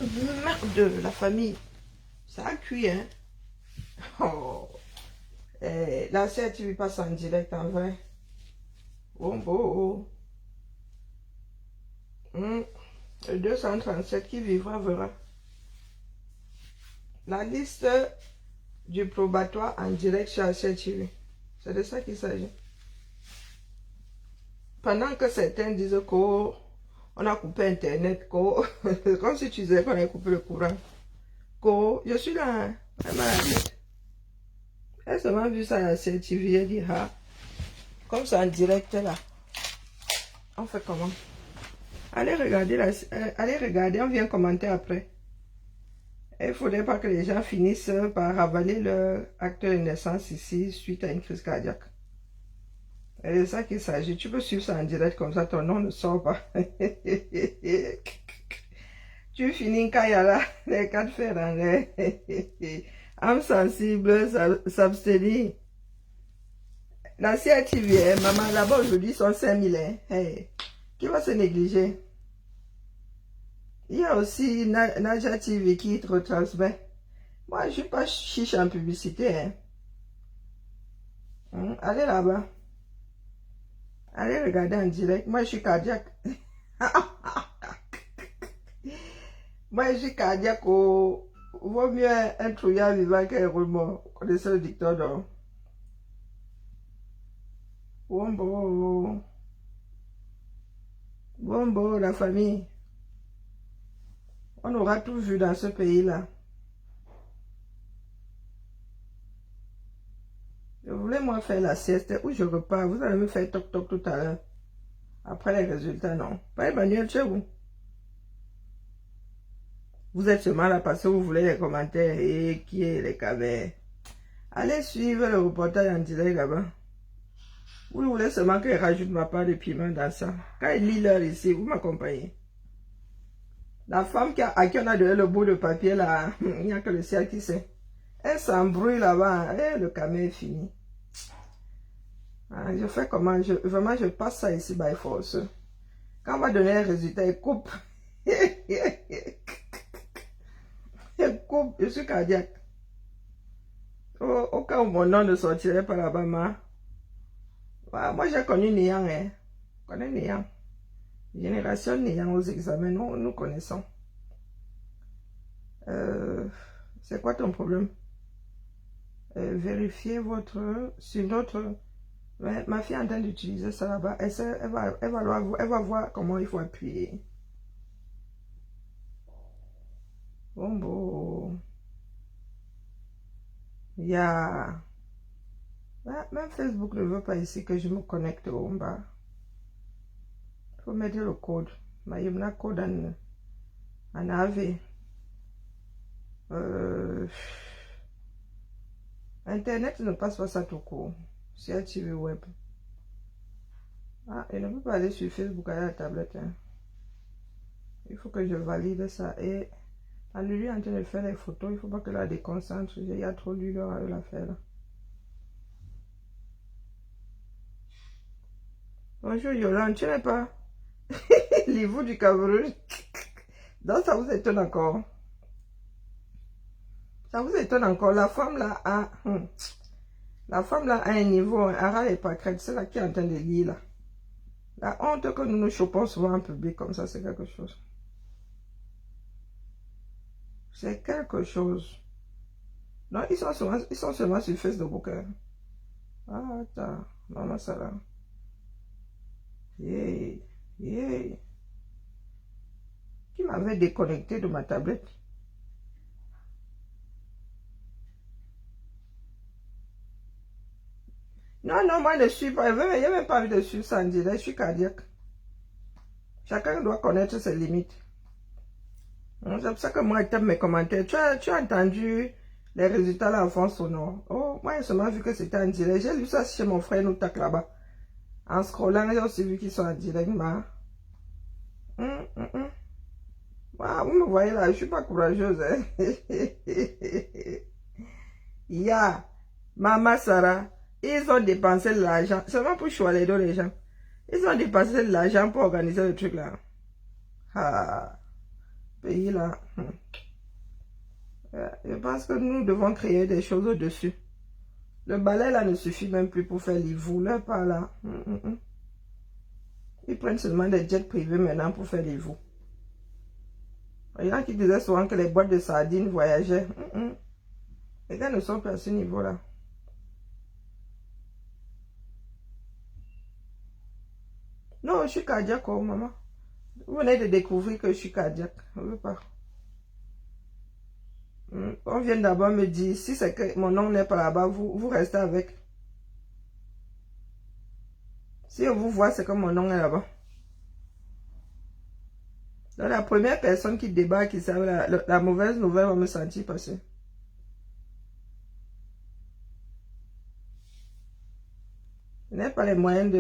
de merde, la famille. Ça a cuit, hein. Oh. La CRTV passe en direct, en vrai. Bon, bon. Le 237 qui vivra verra. La liste du probatoire en direct chez CRTV. C'est de ça qu'il s'agit. Pendant que certains disent qu'on a coupé Internet, comme si tu disais qu'on a coupé le courant. Je suis là, hein. Elle se m'a vu ça à la CRTV, elle dit, ah, comme c'est en direct là, on fait comment? Allez regarder, on vient commenter après. Il ne faudrait pas que les gens finissent par avaler leur acte de naissance ici suite à une crise cardiaque. C'est de ça qu'il s'agit. Tu peux suivre ça en direct comme ça, ton nom ne sort pas. Tu finis quand il y a là, les cas de fer en l'air. Âme sensible, s'abstenir. La CRTV, maman, là-bas aujourd'hui, sont 5000. Hey, qui va se négliger? Il y a aussi Naja TV qui te retransmet. Moi, je ne suis pas chiche en publicité. Allez là-bas. Allez regarder en direct. Moi, je suis cardiaque. Moi, je suis cardiaque. Vaut mieux un trouillard vivant qu'un roulement. Vous connaissez le dicton, non? Bon, la famille. On aura tout vu dans ce pays-là. Je voulais moi faire la sieste où je repars. Vous allez me faire toc-toc tout à l'heure. Après les résultats, non. Pas Emmanuel, chez vous. Vous êtes seulement là parce que vous voulez les commentaires et qui est les caméras. Allez suivre le reportage en direct là-bas. Vous voulez seulement que je rajoute ma part de piment dans ça. Quand il lit l'heure ici, vous m'accompagnez. La femme à qui on a donné le bout de papier là, il n'y a que le ciel qui sait. Elle s'embrouille là-bas, et le caméra est fini. Je fais comment? Vraiment, je passe ça ici by force. Quand on va donner un résultat, il coupe. Il coupe, je suis cardiaque. Au cas où mon nom ne sortirait pas là-bas, moi j'ai connu Néant, hein. Je connais Néant. Génération Néant aux examens, nous connaissons. C'est quoi ton problème? Vérifiez sur notre... Ma fille est en train d'utiliser ça là-bas. Elle va voir comment il faut appuyer. Bon. Il y a... Même Facebook ne veut pas ici que je me connecte au bas. Il faut mettre le code. Il y a un code en AV. Internet ne passe pas ça tout court. C'est TV web. Il ne peut pas aller sur Facebook à la tablette. Hein. Il faut que je valide ça. Et en lui en train de faire les photos, il ne faut pas que la déconcentre. Il y a trop d'huile à la faire. Bonjour Yolande, tu n'es pas Livou du Cameroun. Donc ça vous étonne encore. Ça vous étonne encore. La femme là a un niveau, Ara et Pâquerette, c'est là qui est en train de lire là. La honte que nous nous chopons souvent en public comme ça, c'est quelque chose. C'est quelque chose. Non, ils sont seulement sur Facebook. Hein. Attends, maman ça là. Yeah. Qui m'avait déconnecté de ma tablette? Non, moi je ne suis pas. Il n'y a même pas envie de suivre ça en direct. Je suis cardiaque. Chacun doit connaître ses limites. C'est pour ça que moi, je t'aime mes commentaires. Tu as entendu les résultats là en France ou non? Oh, moi, j'ai seulement vu que c'était en direct. J'ai lu ça chez mon frère Noutak là-bas. En scrollant, j'ai aussi vu qu'ils sont en direct. Vous me voyez là, je ne suis pas courageuse. Maman Sarah, ils ont dépensé de l'argent. Seulement pour choisir les gens. Ils ont dépensé de l'argent pour organiser le truc là. pays-là. Je pense que nous devons créer des choses au-dessus. Le balai là ne suffit même plus pour faire l'hivou. Là, par là. Ils prennent seulement des jets privés maintenant pour faire l'hivou. Il y en a qui disaient souvent que les boîtes de sardines voyageaient. Les gars ne sont pas à ce niveau-là. Non, je suis cardiaque, oh maman. Vous venez de découvrir que je suis cardiaque. Je ne veux pas. On vient d'abord me dire, si c'est que mon nom n'est pas là-bas, vous restez avec. Si on vous voit, c'est que mon nom est là-bas. Donc, la première personne qui débarque, qui sait la mauvaise nouvelle va me sentir passer. Je n'ai pas les moyens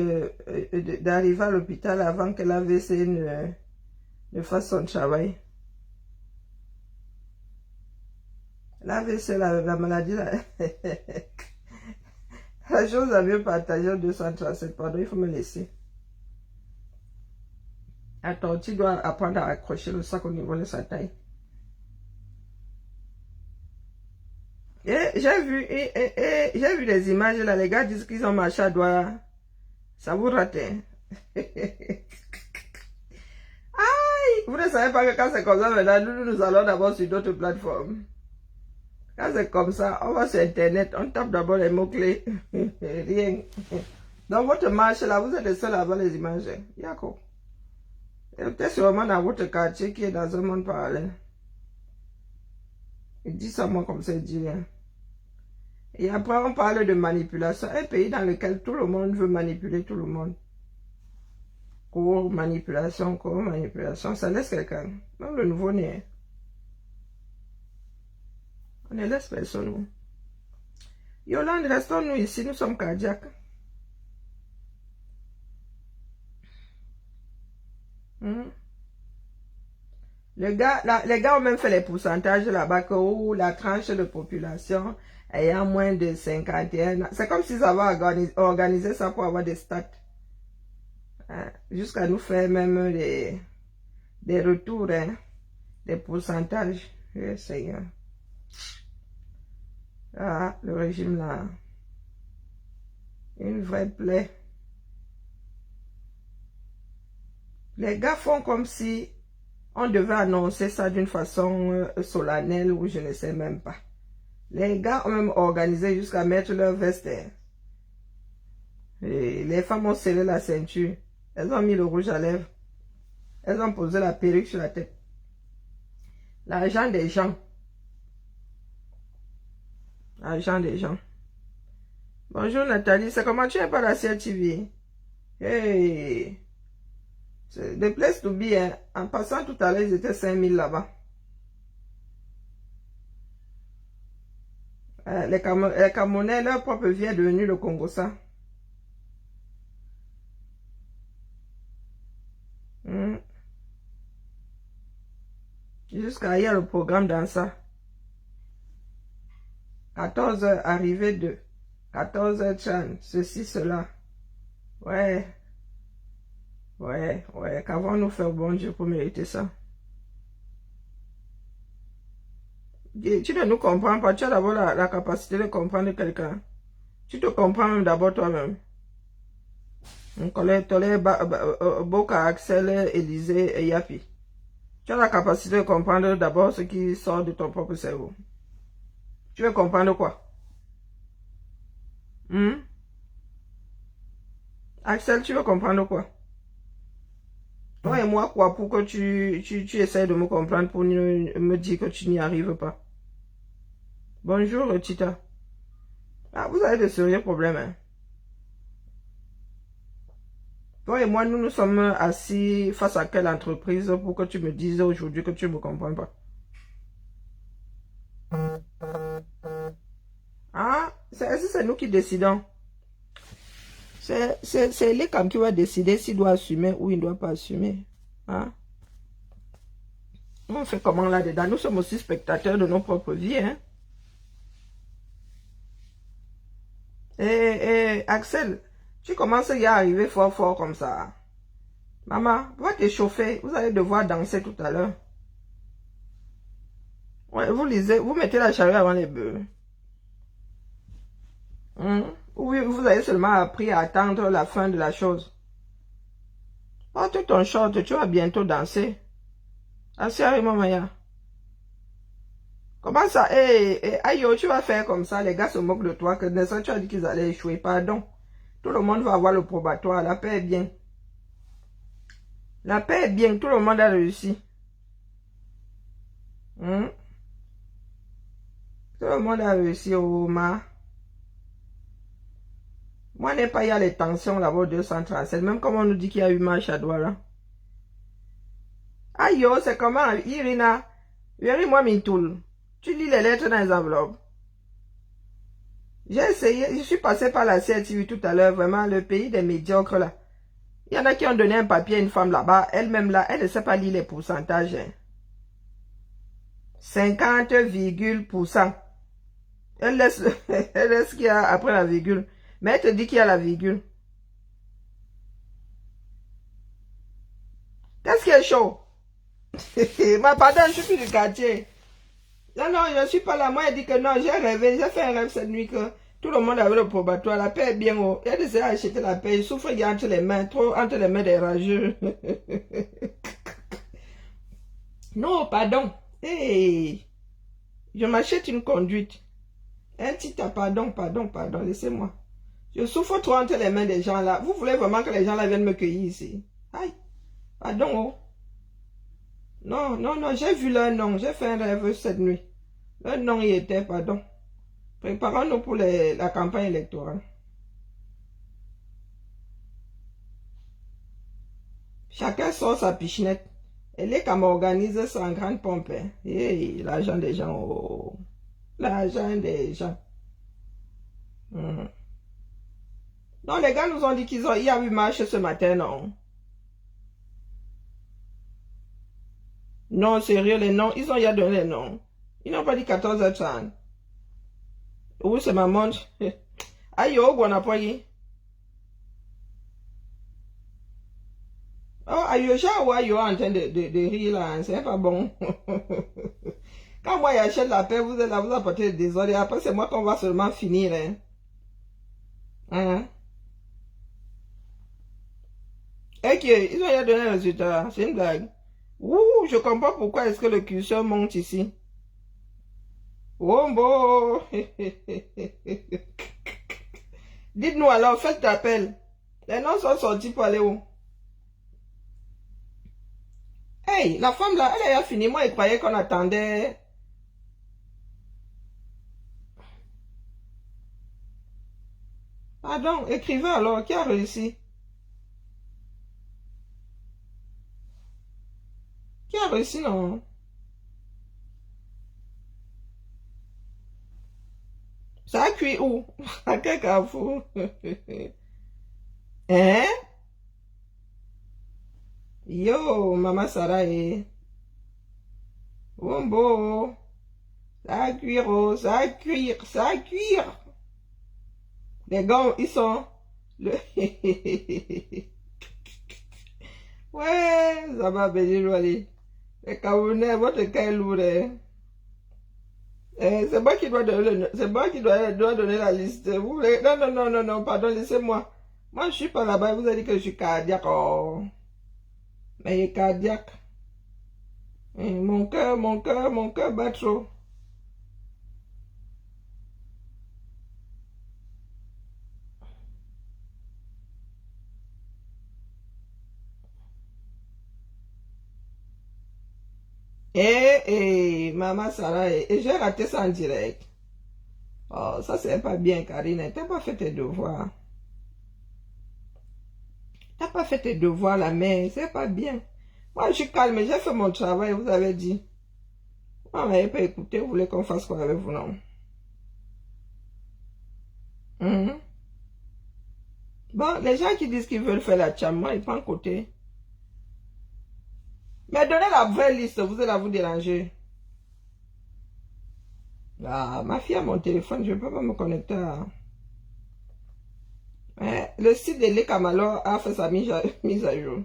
d'arriver à l'hôpital avant que l'AVC ne fasse son travail. L'AVC, la maladie, la chose à mieux partager au 237, pardon, il faut me laisser. Attends, tu dois apprendre à accrocher le sac au niveau de sa taille. J'ai vu des images là, les gars disent qu'ils ont marché à doigt. Ça vous rate. Aïe, vous ne savez pas que quand c'est comme ça, maintenant, nous allons d'abord sur d'autres plateformes. Quand c'est comme ça, on va sur Internet, on tape d'abord les mots-clés. Rien. Dans votre marche là, vous êtes le seul à voir les images. Yako. Peut-être sûrement dans votre quartier qui est dans un monde parallèle. Il dit ça moi comme ça, il dit rien. Et après, on parle de manipulation. Un pays dans lequel tout le monde veut manipuler tout le monde. Cours, manipulation, ça laisse quelqu'un. Même le nouveau-né. On ne laisse personne. Yolande, restons-nous ici, nous sommes cardiaques. Les gars ont même fait les pourcentages là-bas que la tranche de population ayant moins de 51 ans. C'est comme s'ils avaient organisé ça pour avoir des stats. Jusqu'à nous faire même des retours, des pourcentages. Seigneur. Ah, le régime là. Une vraie plaie. Les gars font comme si on devait annoncer ça d'une façon solennelle ou je ne sais même pas. Les gars ont même organisé jusqu'à mettre leur veste. Et les femmes ont scellé la ceinture. Elles ont mis le rouge à lèvres. Elles ont posé la perruque sur la tête. L'argent des gens. L'argent des gens. Bonjour Nathalie, c'est comment tu es pas la CRTV? Hey! C'est the place to be, hein. En passant tout à l'heure, ils étaient 5000 là-bas. Les Camerounais, leur propre vie est devenue le Congo, ça. Jusqu'à hier, le programme dans ça. 14h, arrivée de 14h30, ceci, cela. Ouais. Qu'avons-nous fait au bon Dieu pour mériter ça? Tu ne nous comprends pas, tu as d'abord la capacité de comprendre quelqu'un. Tu te comprends même d'abord toi-même. Boka, Axel, Élisée et Yapi. Tu as la capacité de comprendre d'abord ce qui sort de ton propre cerveau. Tu veux comprendre quoi? Axel, tu veux comprendre quoi? Toi et moi, quoi, pour que tu essaies de me comprendre, pour me dire que tu n'y arrives pas. Bonjour, Tita. Ah, vous avez de sérieux problèmes, hein? Toi et moi, nous sommes assis face à quelle entreprise pour que tu me dises aujourd'hui que tu ne me comprends pas? Ah, c'est nous qui décidons. C'est l'ECAM qui va décider s'il doit assumer ou il ne doit pas assumer. Hein? On fait comment là-dedans? Nous sommes aussi spectateurs de nos propres vies. Hein? Axel, tu commences à y arriver fort comme ça. Maman, va t'échauffer. Vous allez devoir danser tout à l'heure. Ouais, vous lisez, vous mettez la charrue avant les bœufs. Oui, vous avez seulement appris à attendre la fin de la chose. Porte ton short, tu vas bientôt danser. Asseyez-moi, Maya. Comment ça? Ayo, tu vas faire comme ça, les gars se moquent de toi, que Nelson, tu as dit qu'ils allaient échouer, pardon. Tout le monde va avoir le probatoire, la paix est bien. La paix est bien, tout le monde a réussi. Tout le monde a réussi, Oma. Moi, n'est pas, il y a les tensions là-bas au 237, même comme on nous dit qu'il y a eu marche à Douala. Aïe, c'est comment, Irina? Moi, Mintoul. Tu lis les lettres dans les enveloppes. J'ai essayé, je suis passé par la CRTV tout à l'heure, vraiment, le pays des médiocres là. Il y en a qui ont donné un papier à une femme là-bas, elle-même là, elle ne sait pas lire les pourcentages. Hein. 50,%. Elle laisse, elle laisse ce qu'il y a après la virgule. Mais elle te dit qu'il y a la virgule. Qu'est-ce qui est chaud? Ma pardon, je suis plus du quartier. Non, non, je ne suis pas là. Moi, elle dit que non, j'ai rêvé, j'ai fait un rêve cette nuit que tout le monde avait le probatoire. La paix est bien haut. Elle essaie d'acheter la paix. Il souffre entre les mains, trop entre les mains des rageux. Non, pardon. Hey, je m'achète une conduite. Un petit pardon, laissez-moi. Je souffre trop entre les mains des gens là. Vous voulez vraiment que les gens là viennent me cueillir ici? Aïe, pardon. Oh. Non, non, non, j'ai vu leur nom. J'ai fait un rêve cette nuit. Leur nom y était, pardon. Préparons-nous pour la campagne électorale. Chacun sort sa pichenette. Elle est comme organise ça en grande pompe. Hein. Hey, l'argent des gens. Oh. L'argent des gens. Non, les gars nous ont dit qu'il y a eu marche ce matin, non? Non, sérieux, les noms, ils ont y a donné les noms. Ils n'ont pas dit 14h30. Oui, c'est ma montre. Aïe, oh, on n'a pas eu. Oh, aïe, j'ai en train de rire là, c'est pas bon. Quand moi j'achète la paix, vous êtes là, vous apportez des désordre. Et après, c'est moi qu'on va seulement finir. Hein. Hein? Et qu'ils ont donné un résultat. C'est une blague. Ouh, je comprends pourquoi est-ce que le curseur monte ici. Oh, bon. Dites-nous alors, faites l'appel. Les noms sont sortis pour aller où? Hey, la femme là, elle a fini. Moi, elle croyait qu'on attendait. Pardon, écrivez alors, qui a réussi? Qui a réussi, non? Ça a cuit où? À quel carrefour? Hein? Yo, maman Sarah est. Wombo. Ça a cuire, oh, ça a cuire, ça a cuire. Les gars, ils sont. Le... ouais, ça va venir, allez. Les Camerounais, votre cas est lourd. Hein. C'est moi qui dois donner, c'est moi qui dois donner la liste. Vous voulez... Non, non, non, non, non, pardon, laissez-moi. Moi, je suis pas là-bas. Vous avez dit que je suis cardiaque. Oh. Mais il est cardiaque. Et mon cœur bat trop. Maman Sarah, et j'ai raté ça en direct. Oh, ça c'est pas bien, Karine. T'as pas fait tes devoirs. T'as pas fait tes devoirs, la mère. C'est pas bien. Moi, je suis calme. J'ai fait mon travail, vous avez dit. Moi, vous m'avez pas écouté. Vous voulez qu'on fasse quoi avec vous, non? Bon, les gens qui disent qu'ils veulent faire la cham, moi, ils prennent côté. Mais donnez la vraie liste, vous allez vous déranger. Ah, ma fille a mon téléphone, je ne peux pas me connecter à... le site de l'Ekamalo a fait sa mise à jour.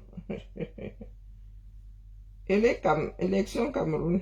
Élection Cameroun.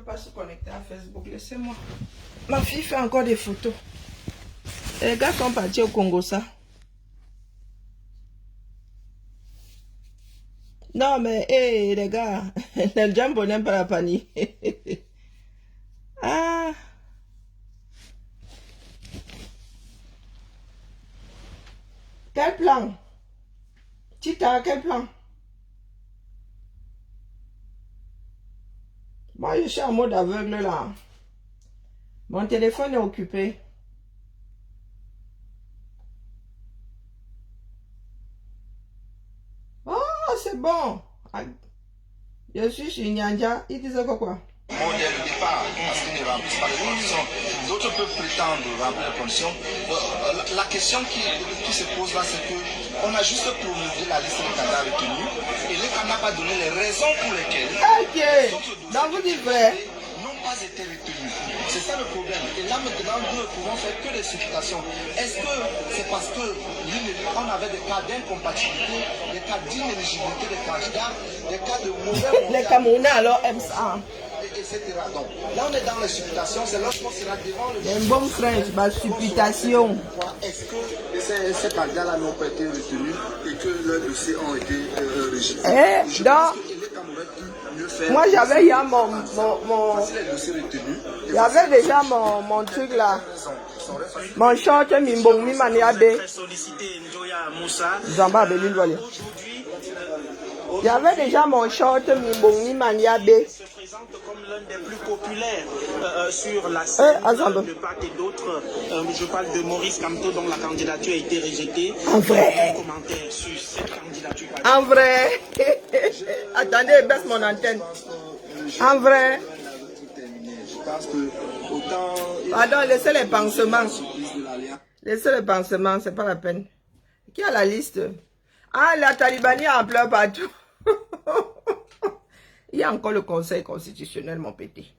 veut pas se connecter à Facebook. Laissez-moi. Ma fille fait encore des photos. Les gars sont partis au Congo, ça. Non, mais, hé, les gars, le Jambo n'aime pas la panique. Ah. Quel plan? Tita, quel plan? Moi, je suis en mode aveugle, là. Mon téléphone est occupé. Oh, c'est bon. Je suis chez Nyanja. Il disait quoi? Dès le départ, parce qu'ils ne remplissent pas les conditions. D'autres peuvent prétendre remplir les conditions. La question qui se pose là, c'est qu'on a juste promulgué la liste des candidats retenus et l'État n'a pas donné les raisons pour lesquelles Donc vous dites vrai. n'ont pas été retenus. C'est ça le problème. Et là maintenant, nous ne pouvons faire que des supputations. Est-ce que c'est parce qu'on avait des cas d'incompatibilité, des cas d'inéligibilité des candidats, des cas de mauvais Les Camerounais alors aiment ça. etc. Donc là on est dans les supputations, c'est lorsqu'on sera devant le Un bon French, ma supputation. est-ce que ces candidats-là n'ont pas été retenus et que leurs dossiers ont été rejetés. Moi j'avais hier j'avais déjà mon truc là. Mon short Mimbong Mimaniabe. Zamba Belil Volé. J'avais déjà mon short Mimbong Mimaniabe. Comme l'un des plus populaires sur la scène de part et d'autre. Je parle de Maurice Kamto dont la candidature a été rejetée. En vrai. Commentaire sur cette candidature. En vrai. Attendez, baisse mon antenne. En vrai. Pardon, laissez les pansements. Laissez les pansements, c'est pas la peine. Qui a la liste? Ah, la Talibanie en pleure partout. Il y a encore le Conseil constitutionnel, mon petit.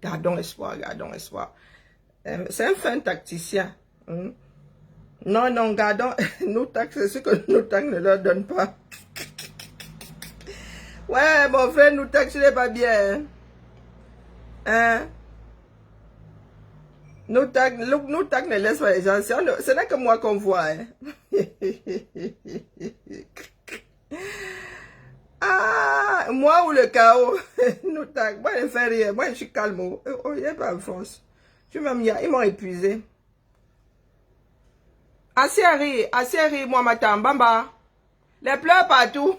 Gardons espoir, gardons espoir. C'est un fin tacticien. Non, non, gardons. Nous taxes, c'est ce que nous taxes ne leur donnent pas. Ouais, mon frère, nous taxes, il n'est pas bien. Hein? Nous taxes ne laissent pas les gens. Ce n'est que moi qu'on voit. Hein? Ah, moi ou le chaos. Nous tac. Moi, je ne fais rien. Moi, je suis calme. Oh, il n'y a pas de force. Ils m'ont épuisé. Assez moi, matin, bamba. Les pleurs partout.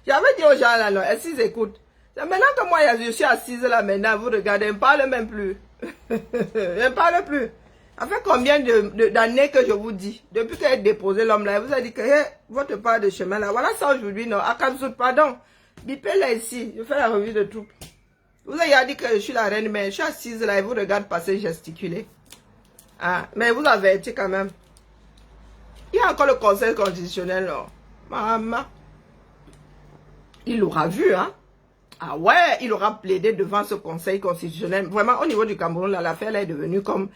J'avais dit aux gens là, non, est-ce qu'ils écoutent? Maintenant que moi, je suis assise là, maintenant, vous regardez, je ne parle même plus. Je ne parle plus. Ça fait combien d'années que je vous dis, depuis qu'elle a déposé l'homme là, elle vous a dit que hey, votre part de chemin là, voilà ça aujourd'hui, non, à Kamsout, pardon, bipez là ici, je fais la revue de troupe. Vous avez dit que je suis la reine, mais je suis assise là et vous regardez passer gesticuler. Ah, mais vous avertis quand même. Il y a encore le Conseil constitutionnel là. Maman. Il l'aura vu, hein. Ah ouais, il aura plaidé devant ce Conseil constitutionnel. Vraiment, au niveau du Cameroun, l'affaire est devenue comme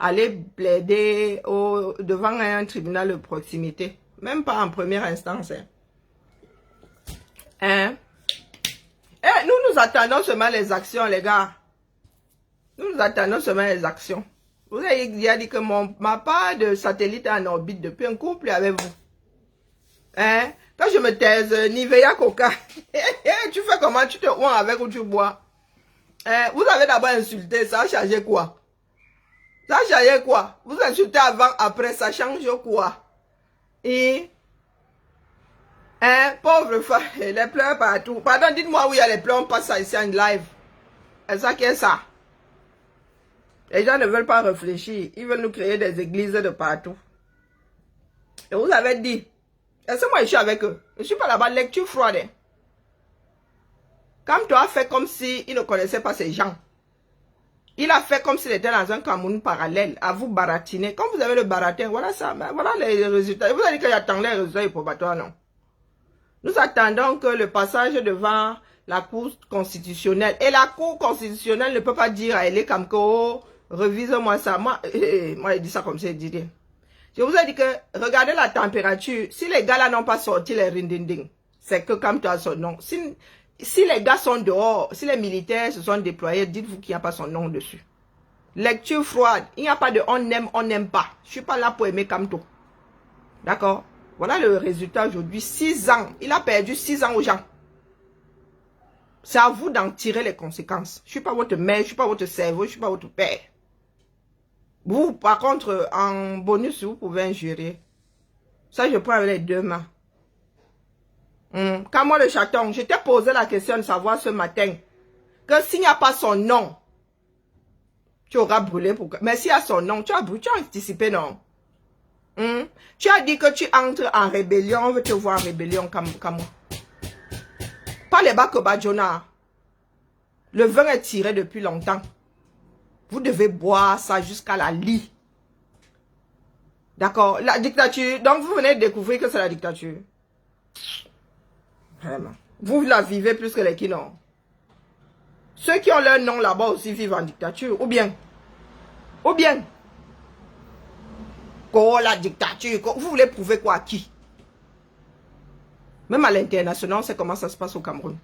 aller plaider devant un tribunal de proximité. Même pas en première instance. Hein? Eh, nous attendons seulement les actions, les gars. Nous attendons seulement les actions. Vous avez dit que ma part de satellite est en orbite depuis un couple avec vous. Hein? Quand je me taise, Nivea Coca. Tu fais comment? Tu te oins avec ou tu bois? Vous avez d'abord insulté, ça a changé quoi? Ça a changé quoi? Vous insultez avant, après, ça change quoi? Et, pauvre femme, les pleurs partout. Pardon, dites-moi où il y a les pleurs, on passe ça ici en live. C'est ça qui est ça. Les gens ne veulent pas réfléchir. Ils veulent nous créer des églises de partout. Et vous avez dit, est-ce que moi je suis avec eux? Je ne suis pas là-bas, lecture froide. Comme toi, fait comme si il ne connaissait pas ces gens. Il a fait comme s'il était dans un Cameroun parallèle, à vous baratiner. Comme vous avez le baratin, voilà ça, voilà les résultats. Vous avez dit qu'il attend les résultats probatoires, non? Nous attendons que le passage devant la Cour constitutionnelle. Et la Cour constitutionnelle ne peut pas dire à Elé Kamko, revise-moi ça. Moi, je dis ça comme ça, Didier. Je vous ai dit que, regardez la température. Si les gars là n'ont pas sorti les rindinding, c'est que comme tu as son nom. Si les gars sont dehors, si les militaires se sont déployés, dites-vous qu'il n'y a pas son nom dessus. Lecture froide. Il n'y a pas de on n'aime pas. Je ne suis pas là pour aimer Kamto. D'accord? Voilà le résultat aujourd'hui. 6 ans. Il a perdu 6 ans aux gens. C'est à vous d'en tirer les conséquences. Je ne suis pas votre mère, je ne suis pas votre cerveau, je ne suis pas votre père. Vous, par contre, en bonus, vous pouvez injurer. Ça, je prends avec les deux mains. Quand moi, le chaton, je t'ai posé la question de savoir ce matin que s'il n'y a pas son nom, tu auras brûlé. Mais s'il y a son nom, tu as brûlé, tu as anticipé, non? Tu as dit que tu entres en rébellion, on veut te voir en rébellion comme moi. Pas les Bakobadjona. Le vin est tiré depuis longtemps. Vous devez boire ça jusqu'à la lie. D'accord? La dictature. Donc, vous venez de découvrir que c'est la dictature. Vraiment. Vous la vivez plus que les qui n'ont. Ceux qui ont leur nom là-bas aussi vivent en dictature. Ou bien. La dictature. Vous voulez prouver quoi à qui? Même à l'international, on sait comment ça se passe au Cameroun.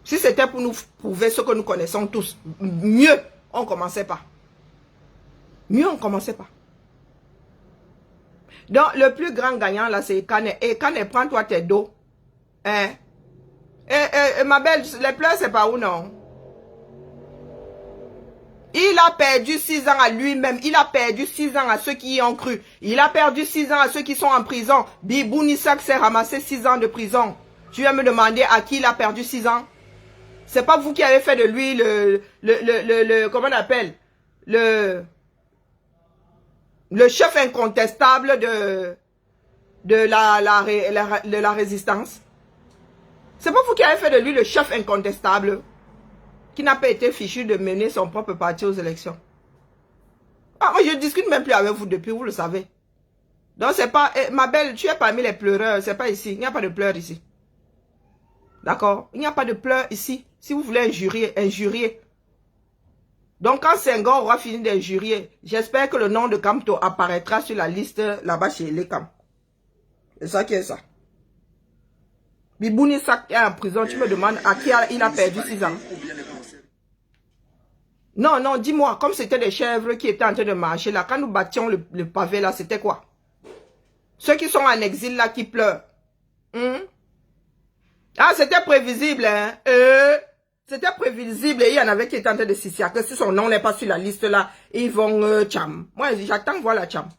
Si c'était pour nous prouver ce que nous connaissons tous, mieux, on ne commençait pas. Mieux, on ne commençait pas. Donc, le plus grand gagnant, là, c'est Kane. Et Kane, prends-toi tes dos. Hein? Ma belle, les pleurs, c'est pas où, non? Il a perdu 6 ans à lui-même. Il a perdu 6 ans à ceux qui y ont cru. Il a perdu 6 ans à ceux qui sont en prison. Bibou Nissak s'est ramassé 6 ans de prison. Tu viens me demander à qui il a perdu 6 ans? C'est pas vous qui avez fait de lui comment on appelle? Le chef incontestable de la résistance. C'est pas vous qui avez fait de lui le chef incontestable qui n'a pas été fichu de mener son propre parti aux élections. Ah, moi je discute même plus avec vous depuis, vous le savez. Donc c'est pas, ma belle, tu es parmi les pleureurs, c'est pas ici, il n'y a pas de pleurs ici. D'accord? Il n'y a pas de pleurs ici. Si vous voulez injurier. Donc quand Senghor aura fini d'injurier, j'espère que le nom de Kamto apparaîtra sur la liste là-bas chez les Kam. C'est ça qui est ça. Bibou Nissak est en prison, tu me demandes à qui il a perdu 6 ans. Non, dis-moi, comme c'était des chèvres qui étaient en train de marcher là, quand nous battions le pavé là, c'était quoi? Ceux qui sont en exil là, qui pleurent. Ah, c'était prévisible, hein? C'était prévisible et il y en avait qui étaient en train de s'y que si son nom n'est pas sur la liste là, ils vont tcham. Moi, j'attends voir la tcham.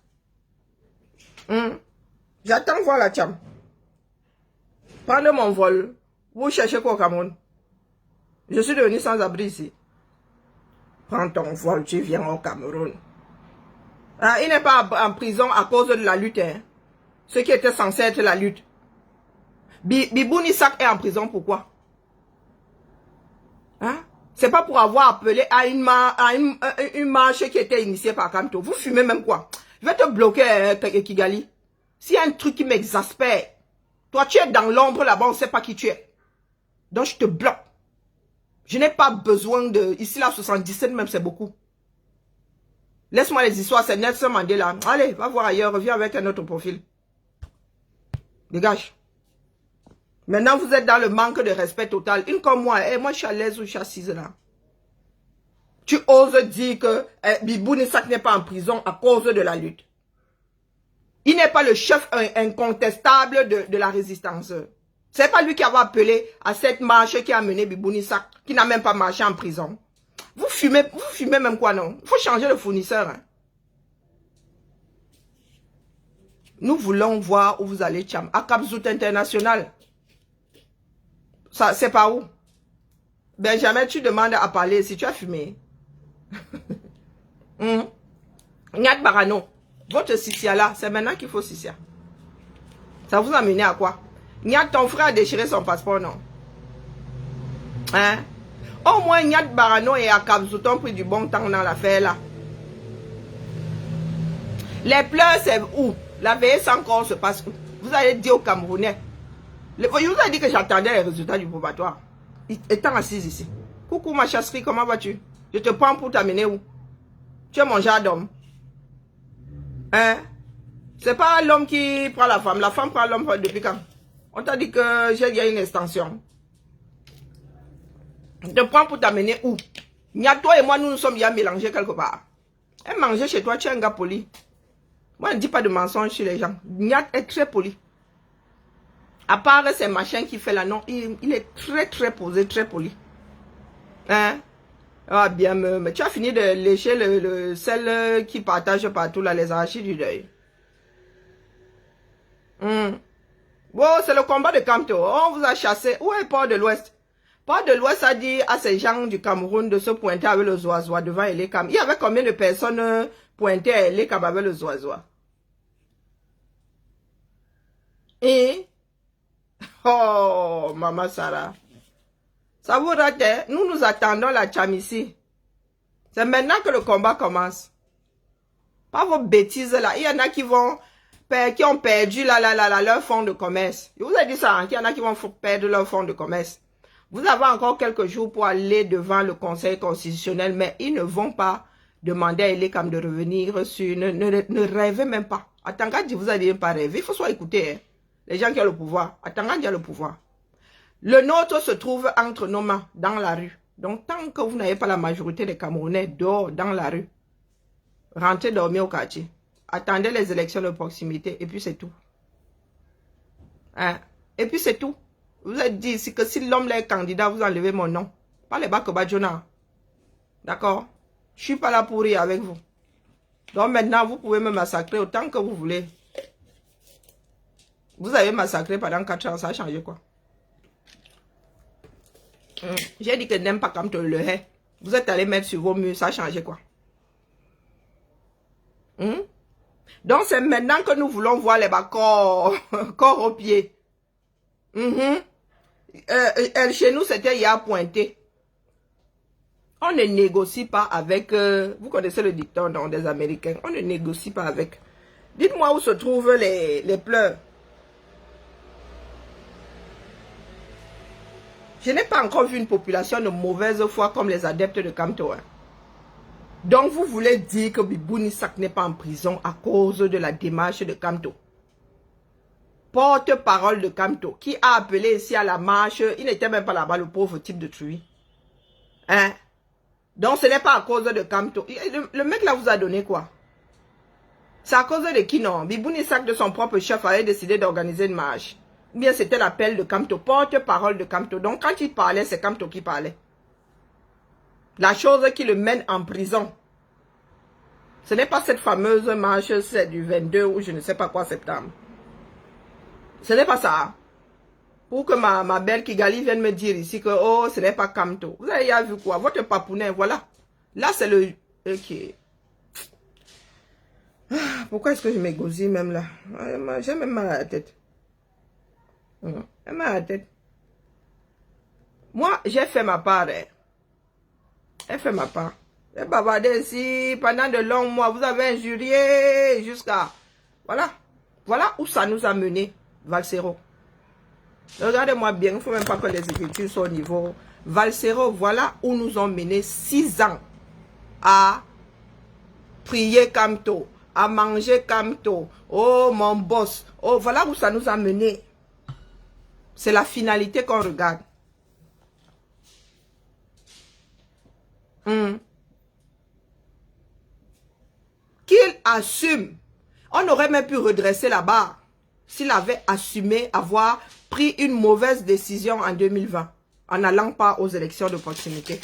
J'attends voir la tcham. Prenez mon vol. Vous cherchez quoi au Cameroun? Je suis devenu sans abri ici. Prends ton vol, tu viens au Cameroun. Ah, il n'est pas en prison à cause de la lutte. Hein. Ce qui était censé être la lutte. Bibou Nissak est en prison, pourquoi? Hein? C'est pas pour avoir appelé à une marche qui était initiée par Kamto. Vous fumez même quoi? Je vais te bloquer, Kigali. S'il y a un truc qui m'exaspère, toi tu es dans l'ombre là-bas, on ne sait pas qui tu es. Donc je te bloque. Je n'ai pas besoin de... Ici là, 77 même, c'est beaucoup. Laisse-moi les histoires, c'est Nelson Mandela. Allez, va voir ailleurs, reviens avec un autre profil. Dégage. Maintenant, vous êtes dans le manque de respect total. Une comme moi, moi je suis à l'aise ou je suis assise là. Tu oses dire que Bibou Nissak n'est pas en prison à cause de la lutte. Il n'est pas le chef incontestable de la résistance. C'est pas lui qui avait appelé à cette marche qui a mené Bibou Nissak, qui n'a même pas marché en prison. Vous fumez même quoi, non? Il faut changer le fournisseur. Hein. Nous voulons voir où vous allez, Tcham. À Cap-Zout International. Ça, c'est pas où? Benjamin, tu demandes à parler si tu as fumé. Nyat Barano. Votre Sissia là, c'est maintenant qu'il faut Sissia. Ça vous a mené à quoi? Nyat, ton frère a déchiré son passeport, non? Hein? Au moins, Nyat Barano et Akabzou ont pris du bon temps dans l'affaire là. Les pleurs, c'est où? La veille sans corps se passe où? Vous allez dire aux Camerounais. Je vous ai dit que j'attendais les résultats du probatoire. Étant assise ici. Coucou ma chasserie, comment vas-tu? Je te prends pour t'amener où? Tu es mon genre d'homme. Hein? C'est pas l'homme qui prend la femme prend l'homme depuis quand? On t'a dit que j'ai une extension. Je te prends pour t'amener où? Toi et moi, nous nous sommes bien mélangés quelque part. Et manger chez toi, tu es un gars poli. Moi, ne dis pas de mensonges sur les gens. Niat est très poli. À part ces machins qu'il fait là, non, il est très posé, très poli. Hein? Ah bien, mais tu as fini de lécher le sel qui partage partout là, les archives du deuil. Bon, c'est le combat de Kamto. On vous a chassé. Où est Port de l'Ouest? Port de l'Ouest a dit à ces gens du Cameroun de se pointer avec le Zoazoa devant Elekam. Il y avait combien de personnes pointées à Elekam avec le Zoazoa? Et oh, Maman Sarah. Ça vous rate, hein? Nous attendons la Tchamissi. C'est maintenant que le combat commence. Pas vos bêtises là. Il y en a qui ont perdu leur fonds de commerce. Je vous ai dit ça, hein, qu'il y en a qui vont perdre leur fonds de commerce. Vous avez encore quelques jours pour aller devant le Conseil constitutionnel, mais ils ne vont pas demander à Elekam de revenir sur... Ne rêvez même pas. Atangadi vous a dit pas rêver. Il faut soit écouter, hein. Les gens qui ont le pouvoir. Atangadi a le pouvoir. Le nôtre se trouve entre nos mains, dans la rue. Donc, tant que vous n'avez pas la majorité des Camerounais dehors, dans la rue, rentrez dormir au quartier. Attendez les élections de proximité, et puis c'est tout. Hein? Et puis c'est tout. Vous êtes dit que si l'homme est candidat, vous enlevez mon nom. Pas les Bakobadjona. D'accord? Je ne suis pas là pour rire avec vous. Donc maintenant, vous pouvez me massacrer autant que vous voulez. Vous avez massacré pendant 4 ans, ça a changé quoi? J'ai dit que n'aime pas comme tu le hais. Vous êtes allé mettre sur vos murs, ça a changé quoi? Donc c'est maintenant que nous voulons voir les bas corps au pied. Chez nous, c'était hier pointé. On ne négocie pas avec... vous connaissez le dicton des Américains. On ne négocie pas avec. Dites-moi où se trouvent les pleurs. Je n'ai pas encore vu une population de mauvaise foi comme les adeptes de Kamto. Donc vous voulez dire que Bibouni Sak n'est pas en prison à cause de la démarche de Kamto. Porte-parole de Kamto, qui a appelé ici à la marche, il n'était même pas là-bas, le pauvre type de truie. Hein? Donc ce n'est pas à cause de Kamto. Le mec là vous a donné quoi? C'est à cause de qui non? Bibouni Sak de son propre chef avait décidé d'organiser une marche. Ou bien c'était l'appel de Kamto, porte-parole de Kamto. Donc quand il parlait, c'est Kamto qui parlait. La chose qui le mène en prison, ce n'est pas cette fameuse marche, c'est du 22 ou je ne sais pas quoi septembre. Ce n'est pas ça. Pour que ma belle Kigali vienne me dire ici que oh, ce n'est pas Kamto. Vous avez vu quoi? Votre papounet, voilà. Là, c'est le... Ok. Pourquoi est-ce que je m'égosille même là? J'ai même mal à la tête. J'ai mal à la tête. Moi, j'ai fait ma part. J'ai fait ma part. J'ai bavardé ici pendant de longs mois. Vous avez injurié jusqu'à... Voilà. Voilà où ça nous a mené, Valsero. Regardez-moi bien. Il ne faut même pas que les écritures soient au niveau. Valsero, voilà où nous ont mené 6 ans à prier Kamto, à manger Kamto. Oh, mon boss. Oh, voilà où ça nous a mené. C'est la finalité qu'on regarde. Qu'il assume. On aurait même pu redresser la barre s'il avait assumé avoir pris une mauvaise décision en 2020 en n'allant pas aux élections de proximité.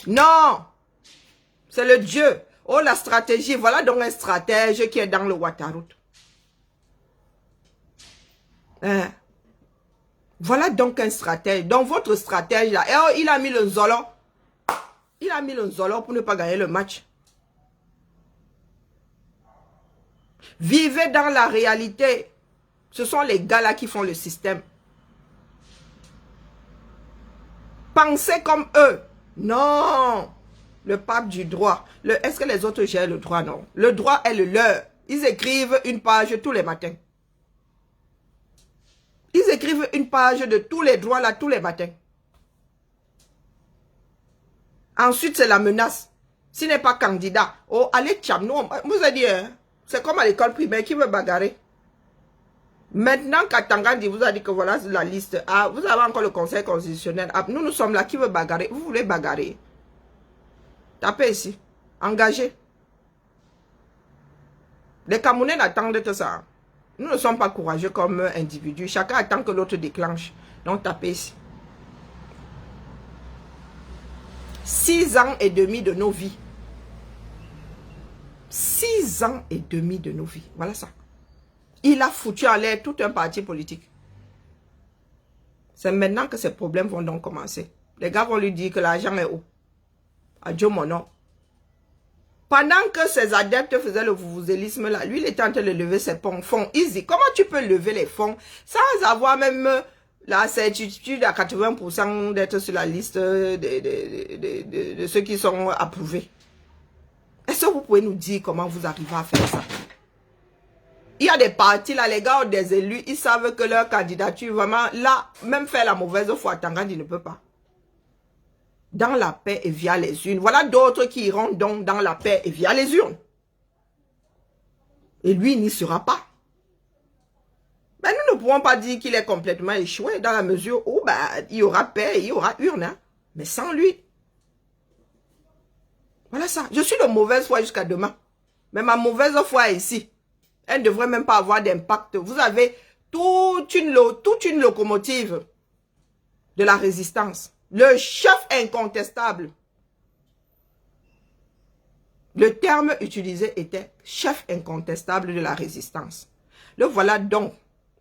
Non! C'est le Dieu. Oh, la stratégie. Voilà donc un stratège qui est dans le Ouattaraout. Voilà donc un stratège. Donc votre stratège là, oh, il a mis le Zolo. Il a mis le Zolo pour ne pas gagner le match. Vivez dans la réalité. Ce sont les gars là qui font le système. Pensez comme eux. Non. Le pape du droit. Est-ce que les autres gèrent le droit? Non. Le droit est le leur. Ils écrivent une page tous les matins. Ils écrivent une page de tous les droits là tous les matins. Ensuite, c'est la menace. S'il n'est pas candidat, oh, allez, tcham, nous, vous avez dit, hein, c'est comme à l'école primaire, qui veut bagarrer? Maintenant qu'Atangandi vous a dit que voilà la liste, ah, vous avez encore le conseil constitutionnel. Ah, nous sommes là, qui veut bagarrer? Vous voulez bagarrer? Tapez ici. Engagez. Les Camerounais n'attendent que ça. Nous ne sommes pas courageux comme individus. Chacun attend que l'autre déclenche. Donc tapez ici. 6 ans et demi de nos vies. 6 ans et demi de nos vies. Voilà ça. Il a foutu en l'air tout un parti politique. C'est maintenant que ces problèmes vont donc commencer. Les gars vont lui dire que l'argent est haut. Adieu mon nom. Pendant que ses adeptes faisaient le vuvuzélisme là, lui il était en train de lever ses fonds. Easy. Comment tu peux lever les fonds sans avoir même la certitude à 80% d'être sur la liste de ceux qui sont approuvés? Est-ce que vous pouvez nous dire comment vous arrivez à faire ça? Il y a des partis là, les gars ont des élus, ils savent que leur candidature, vraiment, là, même faire la mauvaise foi, Tangandi ne peut pas. Dans la paix et via les urnes. Voilà d'autres qui iront donc dans la paix et via les urnes. Et lui, il n'y sera pas. Mais nous ne pouvons pas dire qu'il est complètement échoué dans la mesure où il y aura paix et il y aura urne. Hein. Mais sans lui. Voilà ça. Je suis de mauvaise foi jusqu'à demain. Mais ma mauvaise foi est ici. Elle ne devrait même pas avoir d'impact. Vous avez toute une locomotive de la résistance. Le chef incontestable. Le terme utilisé était chef incontestable de la résistance. Le voilà donc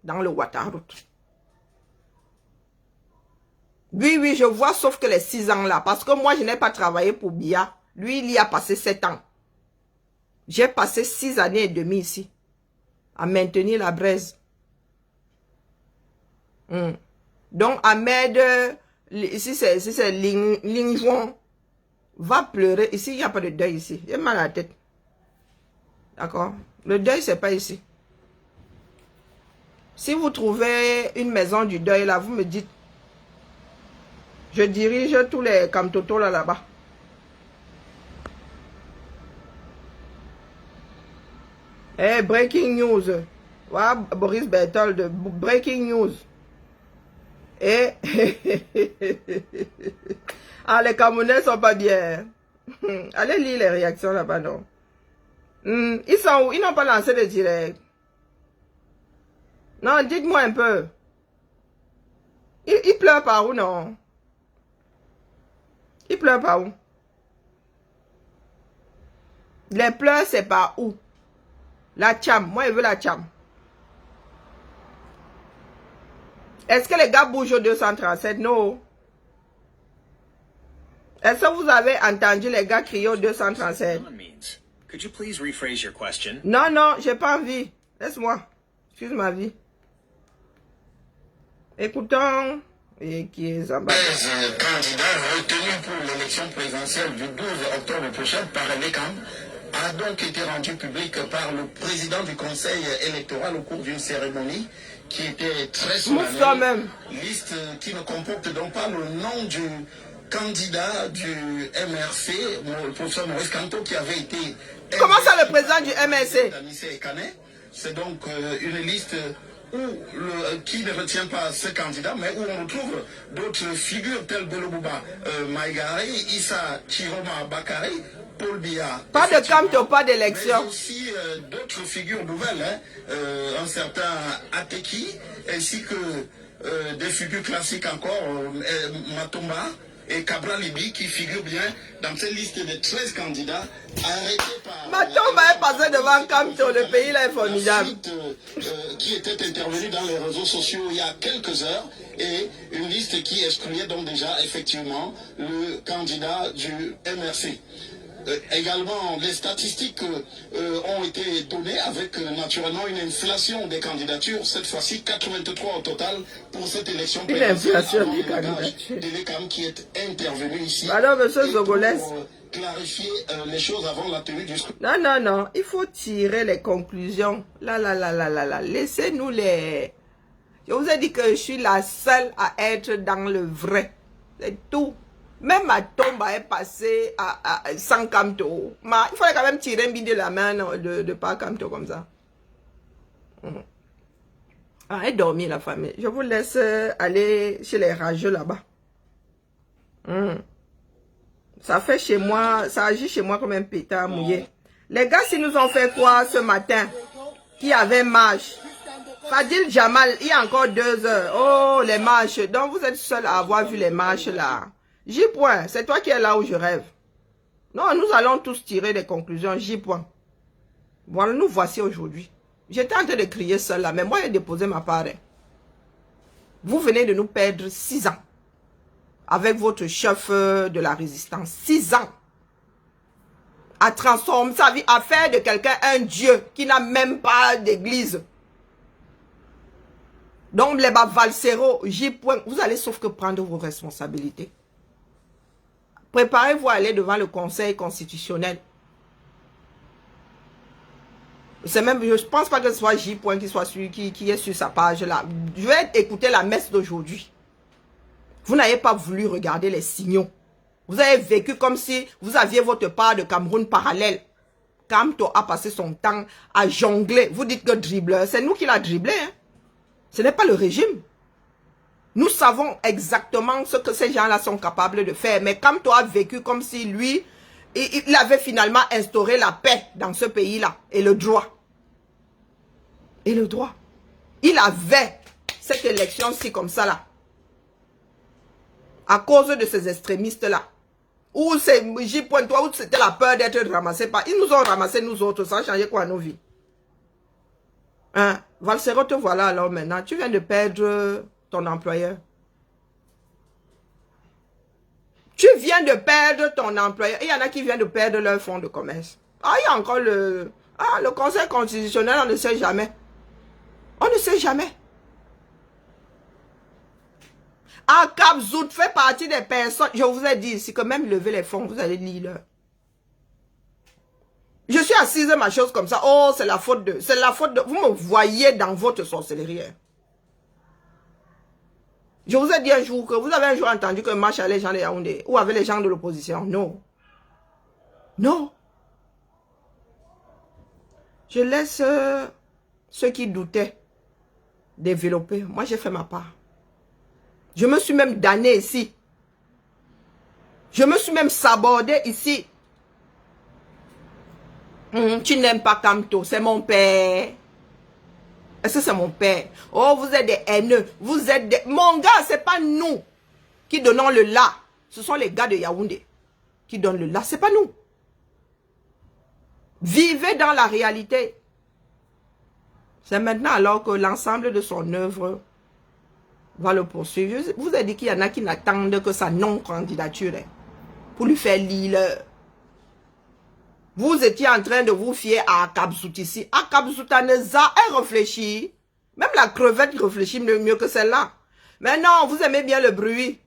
dans le Ouattara. Oui, je vois, sauf que les 6 ans là. Parce que moi, je n'ai pas travaillé pour Biya. Lui, il y a passé 7 ans. J'ai passé 6 années et demie ici. À maintenir la braise. Donc, Ahmed, ici c'est Lingjuan, va pleurer. Ici, il n'y a pas de deuil ici. J'ai mal à la tête. D'accord? Le deuil, c'est pas ici. Si vous trouvez une maison du deuil là, vous me dites. Je dirige tous les Kamtoto là-bas. Hey, breaking news. Voilà, Boris Berthold, breaking news. Et ah, les Camerounais sont pas bien. Allez lire les réactions là-bas, non? Ils sont où? Ils n'ont pas lancé de direct. Non, dites-moi un peu. Ils pleurent par où, non? Ils pleurent par où? Les pleurs, c'est par où? La Tcham. Moi, je veux la Tcham. Est-ce que les gars bougent au 237? Non. Est-ce que vous avez entendu les gars crier au 237? Non, j'ai pas envie. Laisse-moi. Excuse ma vie. Écoutons. Et qui est Zamba? Candidat retenu pour l'élection présidentielle du 12 octobre prochain par l'ECAM a donc été rendu public par le président du conseil électoral au cours d'une cérémonie qui était très solennelle. Liste qui ne comporte donc pas le nom du candidat du MRC, le professeur Maurice Kamto, qui avait été... Comment ça, le président du MRC? C'est donc une liste qui ne retient pas ce candidat, mais où on retrouve d'autres figures telles Belobouba Maïgari, Issa Chiroma Bakari, Paul Biya. Pas de Kamto, pas d'élection. Mais aussi d'autres figures nouvelles, hein, un certain Ateki, ainsi que des figures classiques encore, Matomba et Cabral Libi, qui figurent bien dans cette liste de 13 candidats arrêtés par... Matomba est passé devant Kamto, le pays là est formidable. Qui était intervenu dans les réseaux sociaux il y a quelques heures, et une liste qui excluait donc déjà effectivement le candidat du MRC. Également, les statistiques ont été données avec naturellement une inflation des candidatures, cette fois-ci 83 au total pour cette élection présidentielle des candidatures de l'ECAM qui est intervenu ici. Alors, monsieur Zogolès, pour clarifier les choses avant la tenue du scrutin. Non, il faut tirer les conclusions. Laissez-nous les... Je vous ai dit que je suis la seule à être dans le vrai. C'est tout. Même ma tombe est passée sans Kamto. Il fallait quand même tirer un bide de la main de pas Kamto comme ça. Ah, elle dormit la famille. Je vous laisse aller chez les rageux là-bas. Ça fait chez moi, ça agit chez moi comme un pétard mouillé. Les gars, s'ils nous ont fait quoi ce matin? Qui avait marche? Fadil Jamal, il y a encore 2 heures. Oh, les marches. Donc, vous êtes seul à avoir vu les marches là. J. C'est toi qui es là où je rêve. Non, nous allons tous tirer des conclusions. J. Voilà, nous voici aujourd'hui. J'étais en train de crier seul là, mais moi, j'ai déposé ma part. Vous venez de nous perdre 6 ans. Avec votre chef de la résistance. 6 ans. À transformer sa vie, à faire de quelqu'un un dieu qui n'a même pas d'église. Donc, les Valsero, vous allez sauf que prendre vos responsabilités. Préparez-vous à aller devant le Conseil constitutionnel. C'est même, je ne pense pas que ce soit J. qui est sur sa page là. Je vais écouter la messe d'aujourd'hui. Vous n'avez pas voulu regarder les signaux. Vous avez vécu comme si vous aviez votre part de Cameroun parallèle. Kamto a passé son temps à jongler. Vous dites que dribbleur, c'est nous qui l'a dribblé. Hein? Ce n'est pas le régime. Nous savons exactement ce que ces gens-là sont capables de faire. Mais Kamto a vécu comme si lui, il avait finalement instauré la paix dans ce pays-là. Et le droit. Et le droit. Il avait cette élection-ci comme ça là. À cause de ces extrémistes-là. Ou c'est J. Toi, où c'était la peur d'être ramassé par... Ils nous ont ramassé nous autres. Ça a changé quoi nos vies? Hein? Valsero, te voilà alors maintenant. Tu viens de perdre ton employeur. Tu viens de perdre ton employeur. Il y en a qui viennent de perdre leur fonds de commerce. Ah, il y a encore le Conseil constitutionnel, on ne sait jamais. On ne sait jamais. Ah, Kabzout fait partie des personnes. Je vous ai dit ici que même lever les fonds, vous allez lire. Je suis assise ma chose comme ça. Oh, c'est la faute de... C'est la faute de... Vous me voyez dans votre sorcellerie. Je vous ai dit un jour que vous avez un jour entendu que marche avec les gens de Yaoundé ou avec les gens de l'opposition. Non. Non. Je laisse ceux qui doutaient développer. Moi, j'ai fait ma part. Je me suis même damné ici. Je me suis même sabordé ici. Tu n'aimes pas Kamto, c'est mon père. Est-ce que c'est mon père? Oh, vous êtes des haineux. Vous êtes des... Mon gars, c'est pas nous qui donnons le là. Ce sont les gars de Yaoundé qui donnent le là. C'est pas nous. Vivez dans la réalité. C'est maintenant alors que l'ensemble de son œuvre va le poursuivre. Je vous ai dit qu'il y en a qui n'attendent que sa non-candidature pour lui faire lire. Vous étiez en train de vous fier à Kabzout ici. À Kabzoutaneza, elle réfléchit. Même la crevette réfléchit mieux que celle-là. Mais non, vous aimez bien le bruit.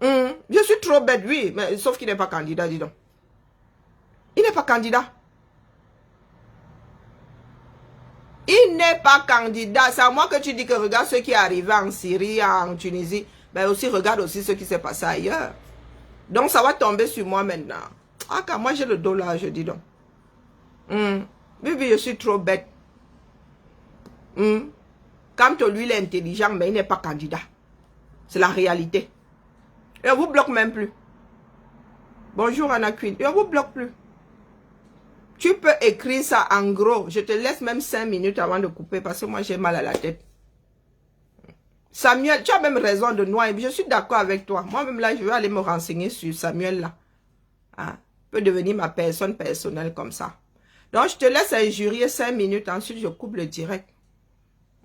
Je suis trop bête, oui. Mais sauf qu'il n'est pas candidat, dis donc. Il n'est pas candidat. Il n'est pas candidat. C'est à moi que tu dis que regarde ce qui est arrivé en Syrie, en Tunisie. Mais aussi regarde aussi ce qui s'est passé ailleurs. Donc ça va tomber sur moi maintenant. Ah, car moi j'ai le dos là, je dis donc. Oui, je suis trop bête. Quand lui il est intelligent, mais il n'est pas candidat. C'est la réalité. Et on vous bloque même plus. Bonjour Anna Queen. Et on vous bloque plus. Tu peux écrire ça en gros. Je te laisse même 5 minutes avant de couper parce que moi j'ai mal à la tête. Samuel, tu as même raison de noyer. Je suis d'accord avec toi. Moi-même là, je vais aller me renseigner sur Samuel là. Hein? Peut devenir ma personne personnelle comme ça. Donc, je te laisse injurier 5 minutes. Ensuite, je coupe le direct.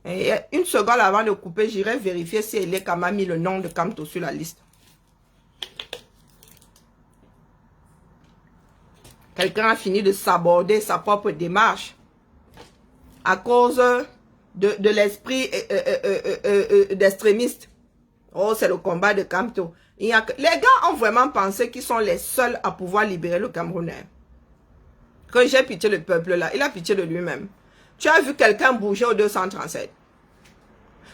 Et 1 seconde avant de couper, j'irai vérifier si elle est quand même mis le nom de Kamto sur la liste. Quelqu'un a fini de s'aborder sa propre démarche à cause de l'esprit d'extrémiste. Oh, c'est le combat de Kamto. Les gars ont vraiment pensé qu'ils sont les seuls à pouvoir libérer le Camerounais. Quand j'ai pitié le peuple là, il a pitié de lui-même. Tu as vu quelqu'un bouger au 237.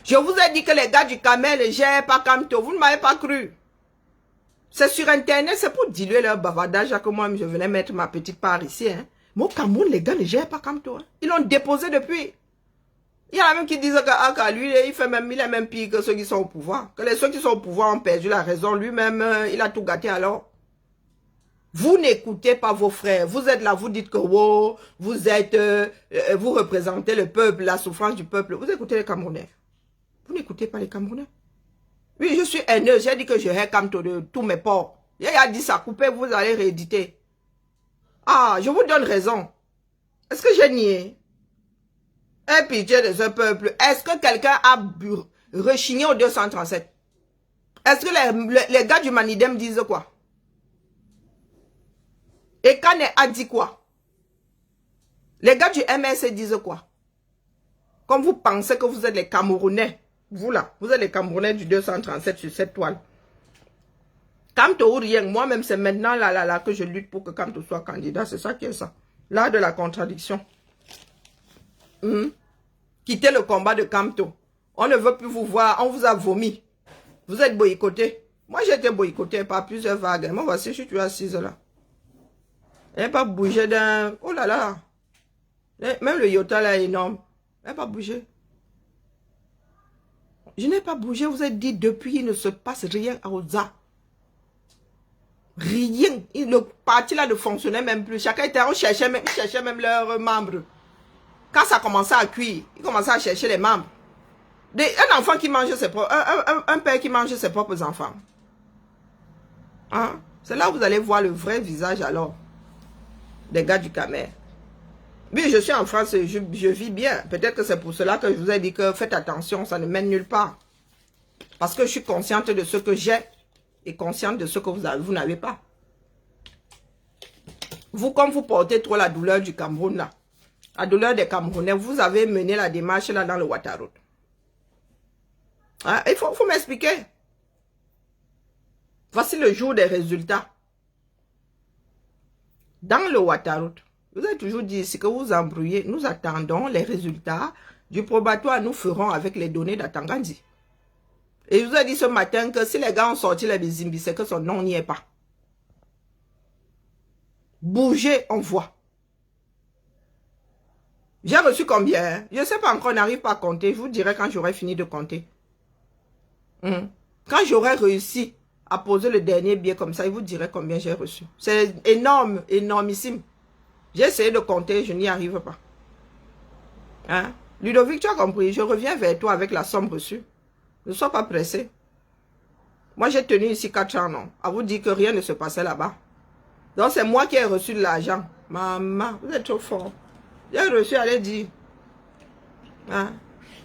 Je vous ai dit que les gars du Kamel ne gèrent pas Kamto. Vous ne m'avez pas cru. C'est sur Internet, c'est pour diluer leur bavardage que moi je venais mettre ma petite part ici. Hein. Mais au Cameroun, les gars ne gèrent pas Kamto. Hein. Ils l'ont déposé depuis. Il y en a même qui disent qu'à lui, il est même pire que ceux qui sont au pouvoir. Que ceux qui sont au pouvoir ont perdu la raison. Lui-même, il a tout gâté alors. Vous n'écoutez pas vos frères. Vous êtes là, vous dites que wow, vous représentez le peuple, la souffrance du peuple. Vous écoutez les Camerounais. Vous n'écoutez pas les Camerounais. Oui, je suis haineux. J'ai dit que je hais Kamto de tous mes ports. Il a dit ça, coupez, vous allez rééditer. Ah, je vous donne raison. Est-ce que j'ai nié? Un pitié de ce peuple. Est-ce que quelqu'un a rechigné au 237? Est-ce que les gars du Manidem disent quoi? Et Kane a dit quoi? Les gars du MSC disent quoi? Comme vous pensez que vous êtes les Camerounais. Vous là, vous êtes les Camerounais du 237 sur cette toile. Kamto ou rien, moi-même c'est maintenant là que je lutte pour que Kamto soit candidat. C'est ça qui est ça. L'art de la contradiction. Quittez le combat de Kamto. On ne veut plus vous voir, on vous a vomi. Vous êtes boycotté. Moi j'ai été boycotté par plusieurs vagues. Moi voici, je suis assise là. Elle n'a pas bougé d'un... Oh là là. Même le Yota là est énorme. Elle n'a pas bougé. Je n'ai pas bougé, vous êtes dit depuis, il ne se passe rien à Oza. Rien. Le parti là ne fonctionnait même plus. Chacun était, on cherchait même leurs membres. Quand ça commençait à cuire, ils commençaient à chercher les membres. Un enfant qui mange ses propres... Un père qui mange ses propres enfants. Hein? C'est là où vous allez voir le vrai visage alors. Des gars du Camer. Oui, je suis en France, je vis bien. Peut-être que c'est pour cela que je vous ai dit que faites attention, ça ne mène nulle part. Parce que je suis consciente de ce que j'ai et consciente de ce que vous n'avez pas. Vous, comme vous portez trop la douleur du Cameroun, là, la douleur des Camerounais, vous avez mené la démarche là dans le Ouattara. Hein? Il faut m'expliquer. Voici le jour des résultats. Dans le Ouattara, vous avez toujours dit ici que vous embrouillez. Nous attendons les résultats du probatoire. Nous ferons avec les données d'Atangandi. Et je vous ai dit ce matin que si les gars ont sorti les Bizimbi, c'est que son nom n'y est pas. Bougez, on voit. J'ai reçu combien? Je ne sais pas encore, on n'arrive pas à compter. Je vous dirai quand j'aurai fini de compter. Quand j'aurai réussi à poser le dernier billet comme ça, je vous dirai combien j'ai reçu. C'est énorme, énormissime. J'ai essayé de compter, je n'y arrive pas. Hein? Ludovic, tu as compris, je reviens vers toi avec la somme reçue. Ne sois pas pressé. Moi, j'ai tenu ici 4 ans, non? À vous dire que rien ne se passait là-bas. Donc, c'est moi qui ai reçu de l'argent. Maman, vous êtes trop fort. J'ai reçu, allez dire. Hein?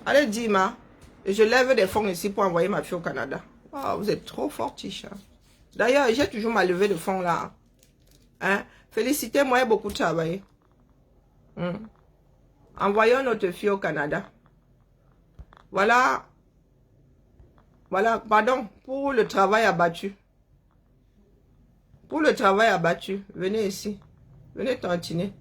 Allez dire, ma. Et je lève des fonds ici pour envoyer ma fille au Canada. Oh, vous êtes trop fort, Tisha. D'ailleurs, j'ai toujours ma levée de fonds là. Hein? Félicitez-moi, j'ai beaucoup travaillé. Envoyons notre fille au Canada. Voilà. Voilà, pardon, pour le travail abattu. Pour le travail abattu, venez ici. Venez tantiner.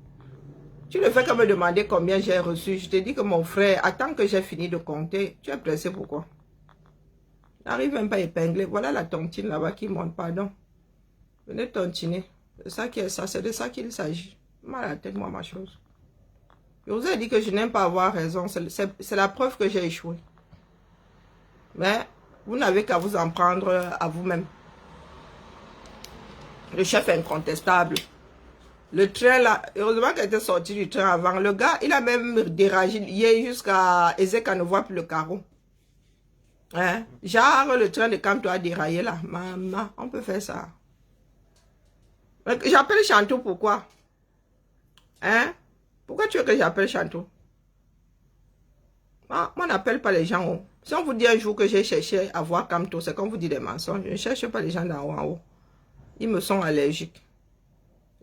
Tu ne fais que me demander combien j'ai reçu. Je te dis que mon frère, attends que j'ai fini de compter. Tu es pressé pourquoi? N'arrive même pas à épingler. Voilà la tontine là-bas qui monte, pardon. Venez tontiner. C'est ça qui est ça, c'est de ça qu'il s'agit. Mal à la tête, moi, ma chose. Je vous ai dit que je n'aime pas avoir raison. C'est la preuve que j'ai échoué. Mais vous n'avez qu'à vous en prendre à vous-même. Le chef incontestable. Le train là, heureusement qu'il était sorti du train avant. Le gars, il a même déraillé jusqu'à Ezeka ne voit plus le carreau. Hein? Genre, le train de Kamto a déraillé là. Maman, on peut faire ça. J'appelle Chantou, pourquoi? Hein? Pourquoi tu veux que j'appelle Chantou? Ah, moi, on n'appelle pas les gens haut. Si on vous dit un jour que j'ai cherché à voir Kamto, c'est qu'on vous dit des mensonges. Je ne cherche pas les gens d'en haut en haut. Ils me sont allergiques.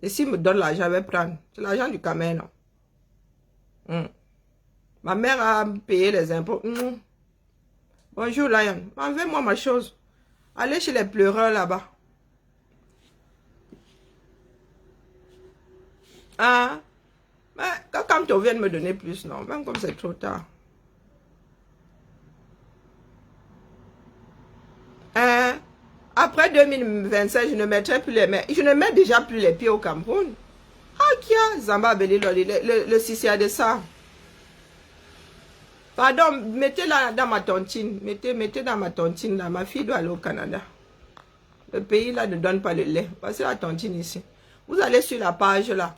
Et s'ils me donnent l'argent, je vais prendre. C'est l'argent du Camer, non? Ma mère a payé les impôts. Bonjour, Lion. Enlevez-moi ma chose. Allez chez les pleureurs là-bas. Ah, mais quand tu viens de me donner plus, non, même comme c'est trop tard. Hein? Après 2025, je ne mettrai plus les mains. Je ne mets déjà plus les pieds au Cameroun. Ah, qui a Zamba Beliloli, le CCA de ça. Pardon, mettez-la dans ma tontine. Mettez dans ma tontine là. Ma fille doit aller au Canada. Le pays là ne donne pas le lait. Voici la tontine ici. Vous allez sur la page là.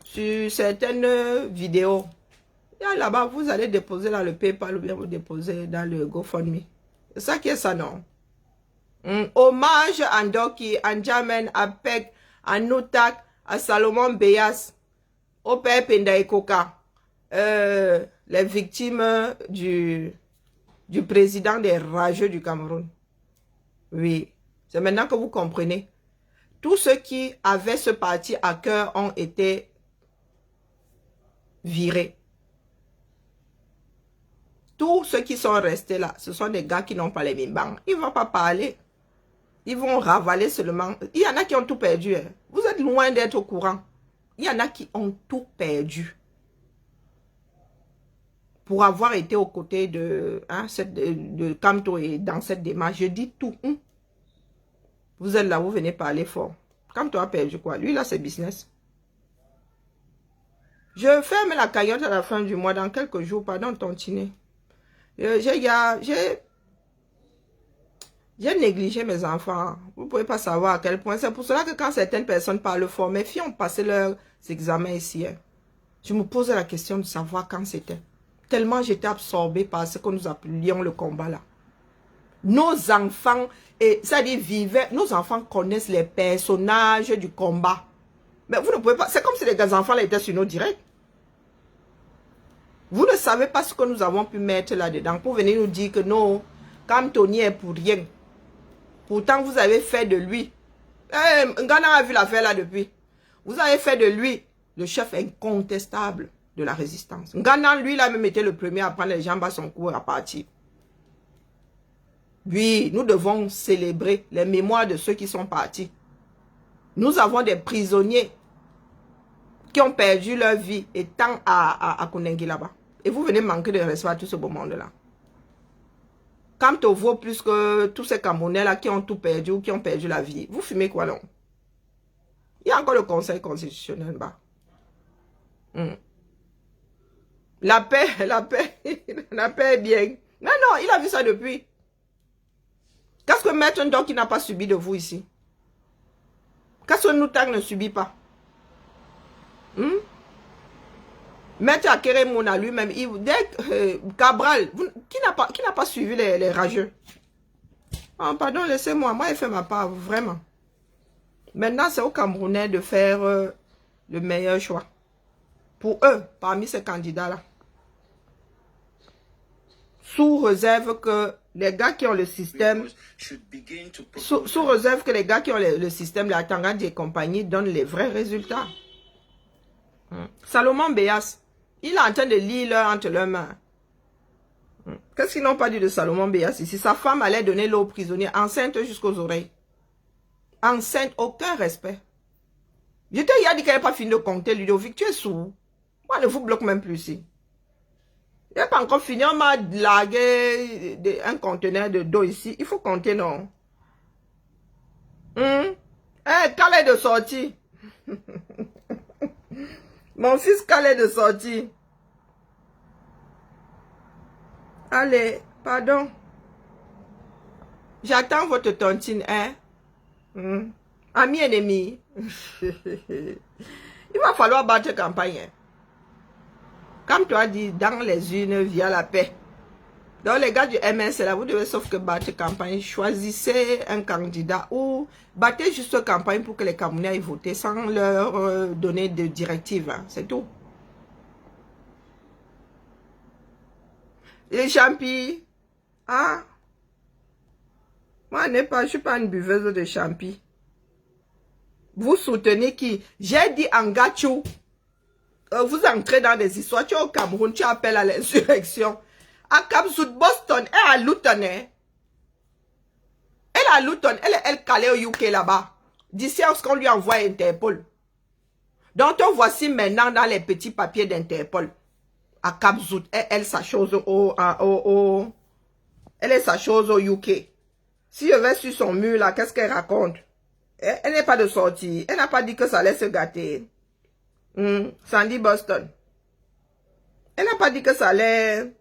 Sur certaines vidéos. Et là-bas, vous allez déposer dans le PayPal ou bien vous déposez dans le GoFundMe. C'est ça qui est ça, non? Hommage à Ndoki, à Njamen, à Pek, à Noutak, à Salomon Beyas, au père Penda Ekoka. Les victimes du président des rageux du Cameroun. Oui, c'est maintenant que vous comprenez. Tous ceux qui avaient ce parti à cœur ont été virés. Tous ceux qui sont restés là, ce sont des gars qui n'ont pas les mimbangs. Ils ne vont pas parler. Ils vont ravaler seulement. Il y en a qui ont tout perdu. Hein. Vous êtes loin d'être au courant. Il y en a qui ont tout perdu. Pour avoir été aux côtés de Kamto et dans cette démarche, je dis tout. Vous êtes là, vous venez parler fort. Kamto a perdu quoi? Lui, là, c'est business. Je ferme la cagnotte à la fin du mois, dans quelques jours, pardon, tontiner. J'ai négligé mes enfants. Vous ne pouvez pas savoir à quel point. C'est pour cela que quand certaines personnes parlent fort, mes filles ont passé leurs examens ici. Hein. Je me posais la question de savoir quand c'était. Tellement j'étais absorbée par ce que nous appelions le combat là. Nos enfants, ça dit vivaient, nos enfants connaissent les personnages du combat. Mais vous ne pouvez pas, c'est comme si les enfants là étaient sur nos directs. Vous ne savez pas ce que nous avons pu mettre là-dedans pour venir nous dire que non, comme Tony est pour rien. Pourtant, vous avez fait de lui. Ngana a vu l'affaire là depuis. Vous avez fait de lui le chef incontestable de la résistance. Ngana, lui, il a même été le premier à prendre les jambes à son cou et à partir. Oui, nous devons célébrer les mémoires de ceux qui sont partis. Nous avons des prisonniers qui ont perdu leur vie étant à Kunengi là-bas. Et vous venez manquer de respect à tout ce beau monde-là. Quand on vaut plus que tous ces Camerounais-là qui ont tout perdu ou qui ont perdu la vie, vous fumez quoi là? Il y a encore le Conseil constitutionnel bas. La paix est bien. Non, il a vu ça depuis. Qu'est-ce que Maître Ndok n'a pas subi de vous ici? Qu'est-ce que Noutak ne subit pas? Maître Akere Mouna lui-même, Cabral, qui n'a pas suivi les rageux? Oh, pardon, laissez-moi, moi, j'ai fait ma part, vraiment. Maintenant, c'est aux Camerounais de faire le meilleur choix. Pour eux, parmi ces candidats-là. Sous réserve que les gars qui ont le système, sous réserve que les gars qui ont le système, la Tangandji et compagnie, donnent les vrais résultats. Salomon Beyas, il est en train de lire l'heure entre leurs mains. Qu'est-ce qu'ils n'ont pas dit de Salomon Beyas ici? Sa femme allait donner l'eau aux prisonniers, enceinte jusqu'aux oreilles. Enceinte, aucun respect. Il a dit qu'elle n'a pas fini de compter, Ludovic, tu es sourd. Moi, ne vous bloque même plus ici. Il n'a pas encore fini, on m'a lagué un conteneur d'eau ici. Il faut compter, non? Quelle est de sortie? Mon fils, quelle est de sortie? Allez, pardon. J'attends votre tontine, hein? Ami ennemi. Il va falloir battre campagne. Hein? Comme tu as dit, dans les urnes, via la paix. Donc les gars du MS, là, vous devez sauf que battre campagne. Choisissez un candidat ou battez juste campagne pour que les Camerounais aillent voter sans leur donner de directives. Hein? C'est tout. Les champis. Ah. Moi, je ne suis pas une buveuse de champis. Vous soutenez qui? J'ai dit Angachou. Vous entrez dans des histoires. Tu es au Cameroun, tu appelles à l'insurrection. À Kapsout, Boston, et à Luton. Elle à Luton, elle calait au UK là-bas. D'ici à ce qu'on lui envoie Interpol. Donc, voici maintenant dans les petits papiers d'Interpol. À Kapsout, elle sa chose elle est sa chose au UK. Si je vais sur son mur là, qu'est-ce qu'elle raconte? Elle n'est pas de sortie. Elle n'a pas dit que ça allait se gâter. Sandy Boston. Elle n'a pas dit que ça allait...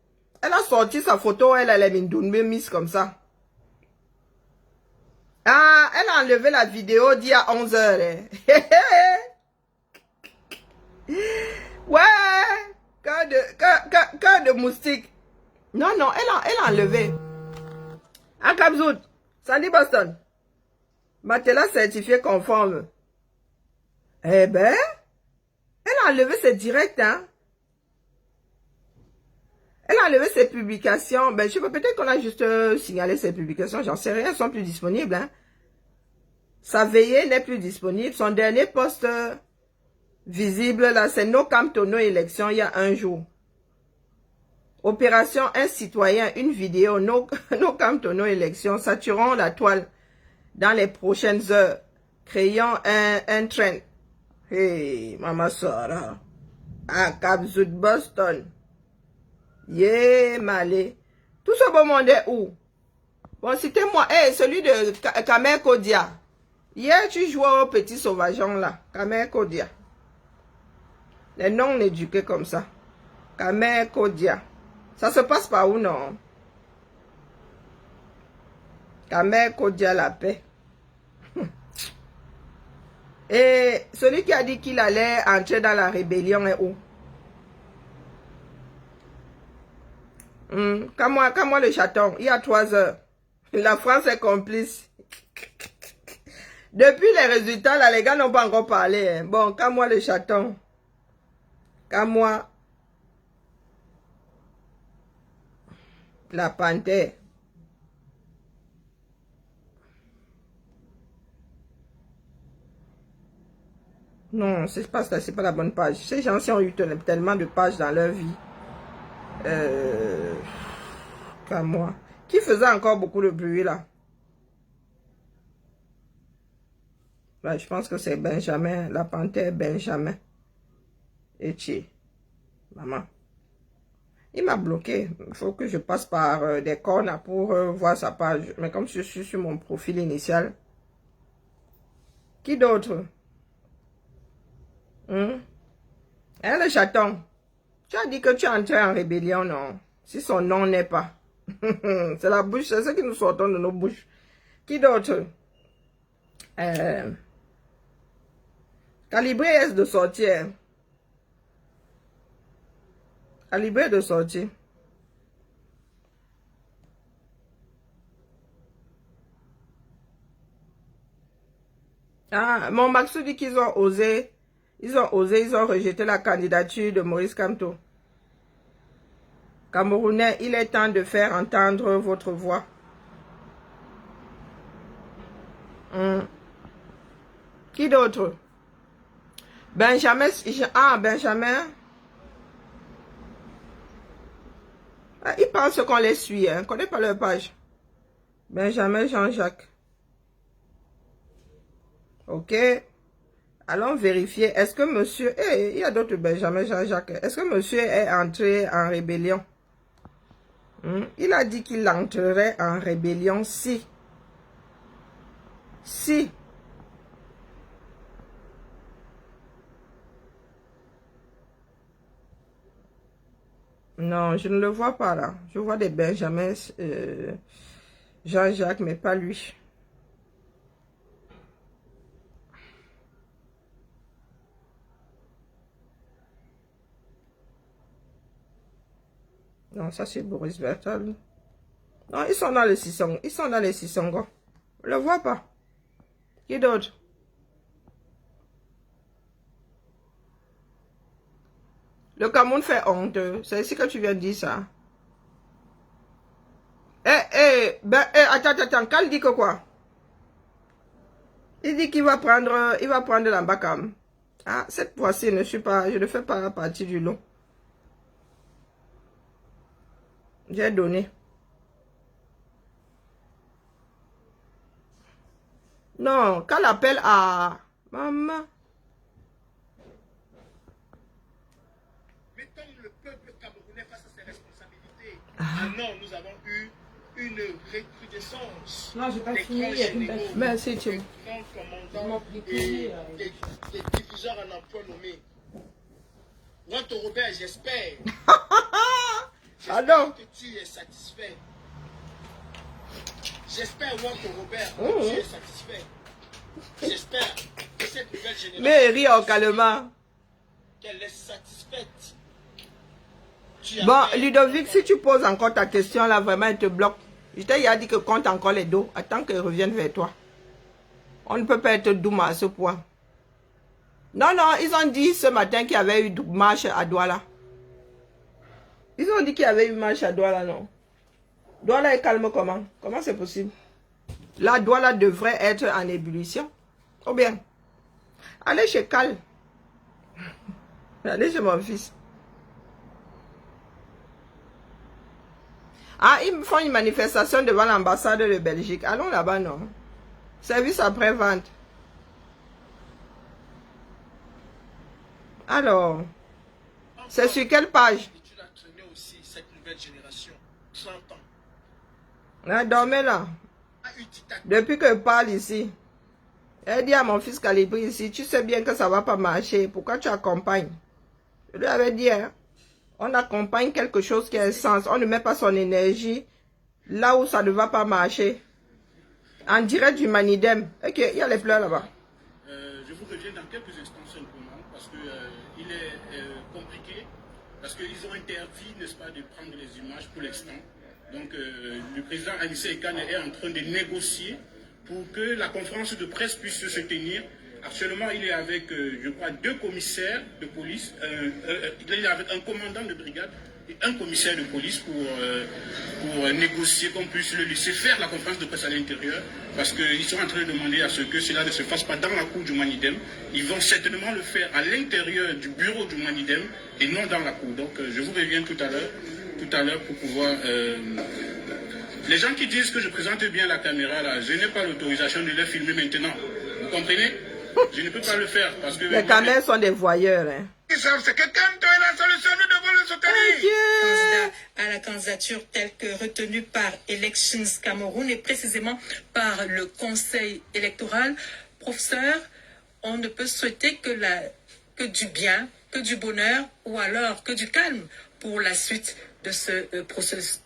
Elle a sorti sa photo, elle est mise comme ça. Ah, elle a enlevé la vidéo d'il y a 11 heures. Ouais, cœur de moustique. Non, non, elle a enlevé. Ah, Kabzout, Sandy Boston. Matelas certifié conforme. Eh ben, elle a enlevé ses directs, hein. Elle a enlevé ses publications. Ben, je sais pas, peut-être qu'on a juste signalé ses publications. J'en sais rien, elles sont plus disponibles, hein. Sa veillée n'est plus disponible. Son dernier post visible, là, c'est No Camp to No élection, il y a un jour. Opération Un citoyen, une vidéo, No Camp to No élection, saturons la toile dans les prochaines heures, créant un trend. Hey, Mama Sora. À Kabzout Boston. Yeah, Malé. Tout ce beau monde est où? Bon, c'était moi. Hey, celui de Kamer Kodia. Hier, tu jouais au petit sauvageon là. Kamer Kodia. Les noms éduqués comme ça. Kamer Kodia. Ça se passe par où, non? Kamer Kodia la paix. Et celui qui a dit qu'il allait entrer dans la rébellion est où? Comme moi le chaton, il y a 3 heures. La France est complice. Depuis les résultats, là, les gars n'ont pas encore parlé. Hein. Bon, comme moi le chaton. Comme moi la panthère. Non, c'est pas ça, c'est pas la bonne page. Ces gens ont eu tellement de pages dans leur vie. Comme moi. Qui faisait encore beaucoup de bruit là? Ben, je pense que c'est Benjamin, la panthère Benjamin. Etier. Maman. Il m'a bloqué. Il faut que je passe par des cornes pour voir sa page. Mais comme je suis sur mon profil initial. Qui d'autre? Hein, le chaton. Tu as dit que tu es entré en rébellion, non? Si son nom n'est pas. C'est la bouche, c'est ce que nous sortons de nos bouches. Qui d'autre? Calibré est de sortir. Calibré de sortir. Ah, mon Maxou dit qu'ils ont osé. Ils ont rejeté la candidature de Maurice Kamto. Camerounais, il est temps de faire entendre votre voix. Qui d'autre? Benjamin. Ah, Benjamin. Ah, ils pensent qu'on les suit, hein. On ne connaît pas leur page. Benjamin Jean-Jacques. Ok. Allons vérifier. Est-ce que monsieur... il y a d'autres Benjamin Jean-Jacques. Est-ce que monsieur est entré en rébellion? Il a dit qu'il entrerait en rébellion si. Non, je ne le vois pas là. Je vois des Benjamin Jean-Jacques, mais pas lui. Non, ça c'est Boris Bertal. Non, ils sont dans les 600. Ils sont dans les 600. On ne le voit pas. Qui d'autre? Le Cameroun fait honte. C'est ici que tu viens de dire ça. Attends. Cal dit que quoi? Il dit qu'il va prendre l'Ambakam. Ah, cette fois-ci, je ne fais pas partie du lot. J'ai donné. Non, qu'elle appelle à maman. Mettons le peuple camerounais face à ses responsabilités. Ah non, nous avons eu une recrudescence. Non, j'ai pas fini. Merci, tu. Des grands commandants et des diffuseurs en emploi nommés. Votre Robert, j'espère. Ah non. Que tu es satisfait. J'espère, Walter Robert, que tu es satisfait. J'espère que cette nouvelle génération... Mais rire calmement. Qu'elle est satisfaite. Bon, Ludovic, si tu poses encore ta question, là, vraiment, elle te bloque. Je t'ai dit que compte encore les dos. Attends qu'elle revienne vers toi. On ne peut pas être doux à ce point. Non, non, ils ont dit ce matin qu'il y avait eu marche à Douala. Ils ont dit qu'il y avait eu marche à Douala, non? Douala est calme comment? Comment c'est possible? Là, Douala devrait être en ébullition. Ou bien, allez chez Cal. Allez chez mon fils. Ah, ils font une manifestation devant l'ambassade de Belgique. Allons là-bas, non? Service après-vente. Alors, c'est sur quelle page? Tu l'as traîné aussi, cette nouvelle génération. 30 ans. Ah, dormez là. Depuis que je parle ici, elle dit à mon fils Calibri ici, tu sais bien que ça ne va pas marcher. Pourquoi tu accompagnes? Je lui avais dit, hein, on accompagne quelque chose qui a un sens. On ne met pas son énergie là où ça ne va pas marcher. En direct du Manidem. Ok, il y a les pleurs là-bas. Je vous reviens dans quelques instants simplement parce que il est compliqué. Parce qu'ils ont interdit, n'est-ce pas, de prendre les images pour l'instant. Donc le président Anissé Ekane est en train de négocier pour que la conférence de presse puisse se tenir. Actuellement, il est avec, je crois, 2 commissaires de police. Il est avec un commandant de brigade et un commissaire de police pour négocier qu'on puisse le laisser faire la conférence de presse à l'intérieur. Parce qu'ils sont en train de demander à ce que cela ne se fasse pas dans la cour du Manidem. Ils vont certainement le faire à l'intérieur du bureau du Manidem et non dans la cour. Donc je vous reviens tout à l'heure pour pouvoir... Les gens qui disent que je présente bien la caméra, là, je n'ai pas l'autorisation de les filmer maintenant. Vous comprenez? Je ne peux pas le faire parce que... Les caméras sont des voyeurs. Hein. C'est que quand tu es la solution, nous devons le soutenir. Candidat à la candidature telle que retenue par Elections Cameroun et précisément par le Conseil électoral. Professeur, on ne peut souhaiter que du bien, que du bonheur ou alors que du calme pour la suite de ce processus.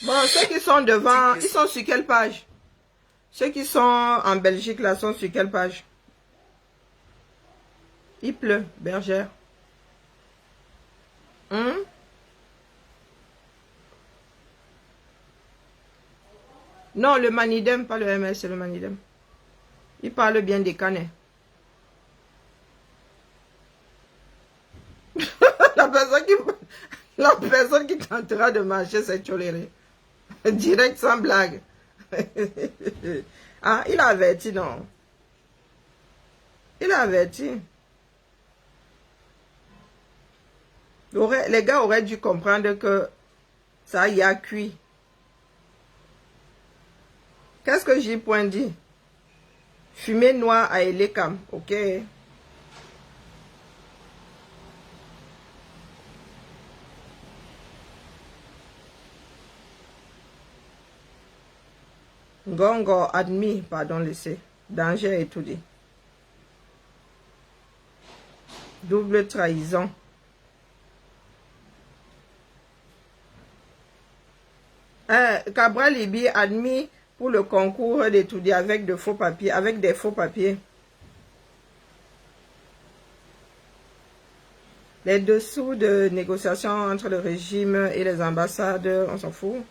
Bon, ceux qui sont devant, ils sont sur quelle page? Ceux qui sont en Belgique, là, sont sur quelle page? Il pleut, bergère. Non, le Manidem, pas le MS, c'est le Manidem. Il parle bien des canets. La personne qui tentera de marcher, c'est toléré. Direct, sans blague. Ah, il a averti, non? Il a averti. Les gars auraient dû comprendre que ça y a cuit. Qu'est-ce que j'ai point dit? Fumée noire à Elekam, ok? Gongo admis, pardon, laissez. Danger étudié. Double trahison. Cabral Libi admis pour le concours d'étudier avec de faux papiers, avec des faux papiers. Les dessous de négociations entre le régime et les ambassades, on s'en fout.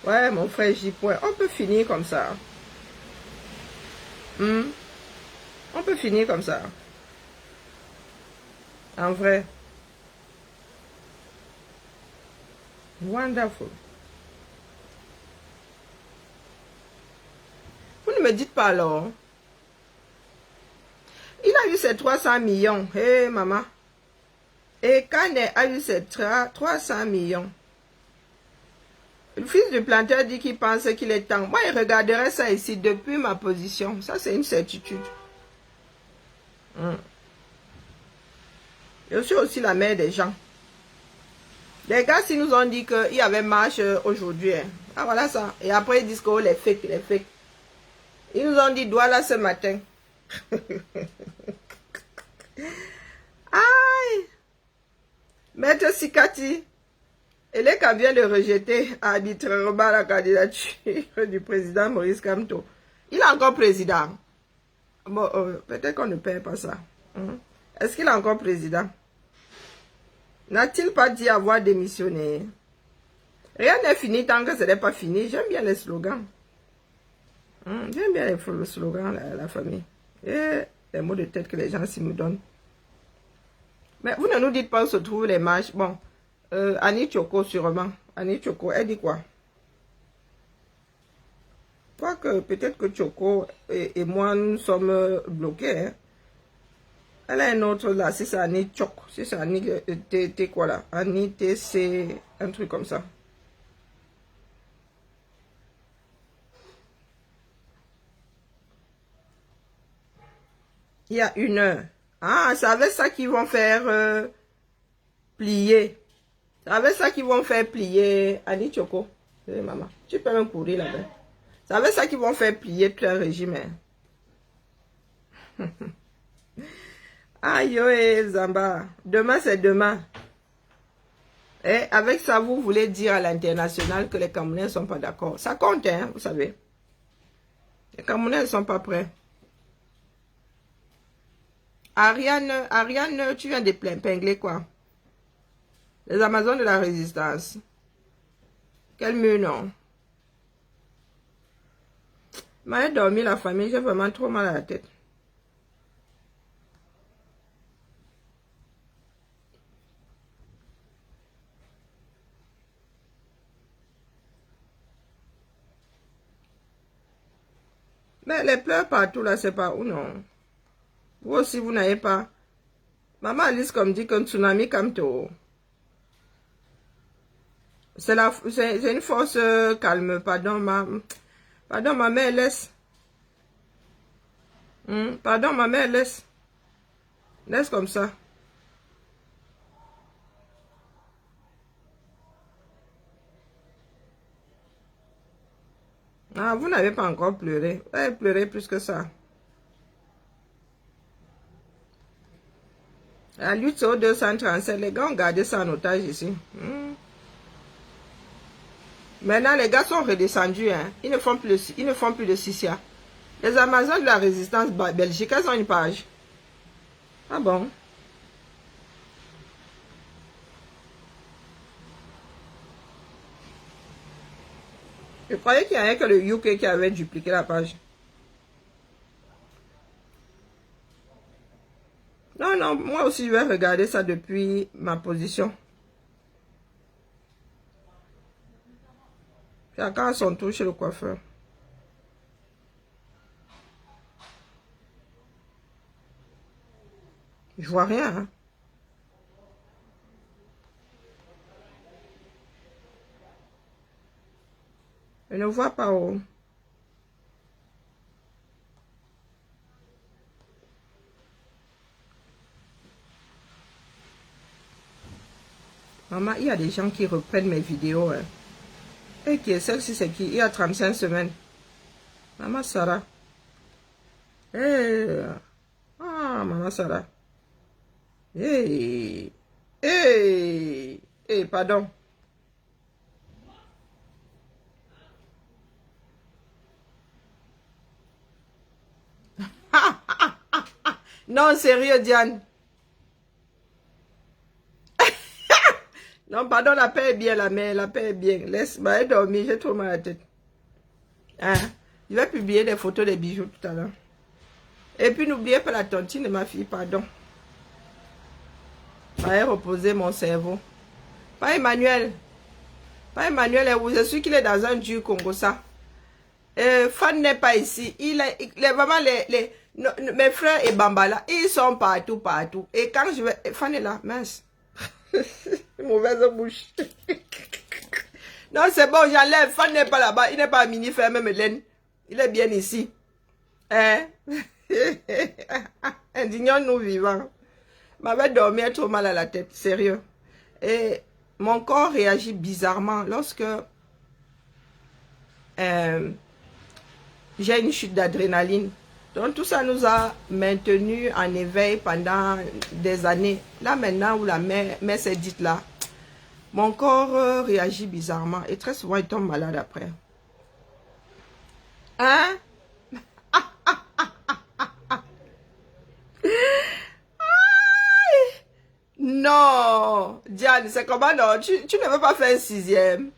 Ouais, mon frère J. On peut finir comme ça. On peut finir comme ça. En vrai. Wonderful. Vous ne me dites pas alors. Il a eu ses 300 millions. Hé, hey, maman. Et Kane a eu ses 300 millions. Le fils du planteur dit qu'il pense qu'il est temps. Moi, il regarderait ça ici depuis ma position. Ça, c'est une certitude. Je suis aussi la mère des gens. Les gars, s'ils nous ont dit qu'il y avait marche aujourd'hui. Hein. Ah, voilà ça. Et après, ils disent que oh, les fakes, les fakes. Ils nous ont dit Douala ce matin. Aïe! Maître Sikati, Eleka vient de rejeter arbitrairement la candidature du président Maurice Kamto. Il est encore président. Bon, peut-être qu'on ne perd pas ça. Est-ce qu'il est encore président? N'a-t-il pas dit avoir démissionné? Rien n'est fini tant que ce n'est pas fini. J'aime bien les slogans. J'aime bien les slogans, la famille. Et les mots de tête que les gens s'y me donnent. Mais vous ne nous dites pas où se trouvent les marches. Bon, Annie Choco sûrement. Annie Choco, elle dit quoi? Quoique, peut-être que Choco et moi, nous sommes bloqués. Hein. Elle a un autre là, si c'est Annie Choco. Si c'est Annie T quoi là? Annie TC, un truc comme ça. Il y a 1 heure. Ah, c'est avec ça qu'ils vont faire plier. C'est avec ça qu'ils vont faire plier. Annie Choco. Maman, tu peux me courir là-bas. C'est avec ça qu'ils vont faire plier tout un régime. Hein. Aïe, Zamba. Demain, c'est demain. Et avec ça, vous voulez dire à l'international que les Camerounais ne sont pas d'accord. Ça compte, hein, vous savez. Les Camerounais ne sont pas prêts. Ariane, tu viens de pingler quoi? Les Amazones de la Résistance. Quel mieux non? J'ai dormi la famille, j'ai vraiment trop mal à la tête. Mais les pleurs partout là, c'est pas où non? Vous aussi, vous n'avez pas. Maman Alice comme dit qu'un tsunami Kamto. C'est une force calme. Pardon, ma mère laisse. Pardon, ma mère laisse. Laisse comme ça. Ah, vous n'avez pas encore pleuré. Vous avez pleuré plus que ça. La lutte sur 237, les gars ont gardé ça en otage ici. Maintenant, les gars sont redescendus. Hein. Ils ne font plus de Sissia. Les Amazones de la Résistance Belgique, elles ont une page. Ah bon? Je croyais qu'il n'y avait que le UK qui avait dupliqué la page. Non, non, moi aussi je vais regarder ça depuis ma position. Chacun a son tour chez le coiffeur. Je vois rien. Hein. Je ne vois pas où. Maman, il y a des gens qui reprennent mes vidéos. Hein. Et qui est celle-ci, c'est qui? Il y a 35 semaines. Maman Sarah. Hey. Ah, Maman Sarah. Hey. Hey. Hey, pardon. Non, sérieux, Diane. Non, pardon, la paix est bien, la mère, la paix est bien. Laisse-moi dormir, j'ai trop mal à la tête. Hein? Je vais publier des photos des bijoux tout à l'heure. Et puis, n'oubliez pas la tontine de ma fille, pardon. Fallait reposer mon cerveau. Pas Emmanuel. Pas Emmanuel, je suis qu'il est dans un dur Congo, ça. Fan n'est pas ici. Vraiment, mes frères et Bambala, ils sont partout, partout. Et quand je vais... Fan est là, mince. Mauvaise bouche. Non, c'est bon, j'enlève. Fan n'est pas là-bas. Il n'est pas à mini faire même Hélène. Il est bien ici. Hein? Indignons-nous vivants. M'avait dormi trop mal à la tête, sérieux. Et mon corps réagit bizarrement lorsque j'ai une chute d'adrénaline. Donc tout ça nous a maintenus en éveil pendant des années. Là maintenant où la mère s'est dite là, mon corps réagit bizarrement et très souvent il tombe malade après. Hein? Non, Diane, c'est comment non? Tu ne veux pas faire un 6e.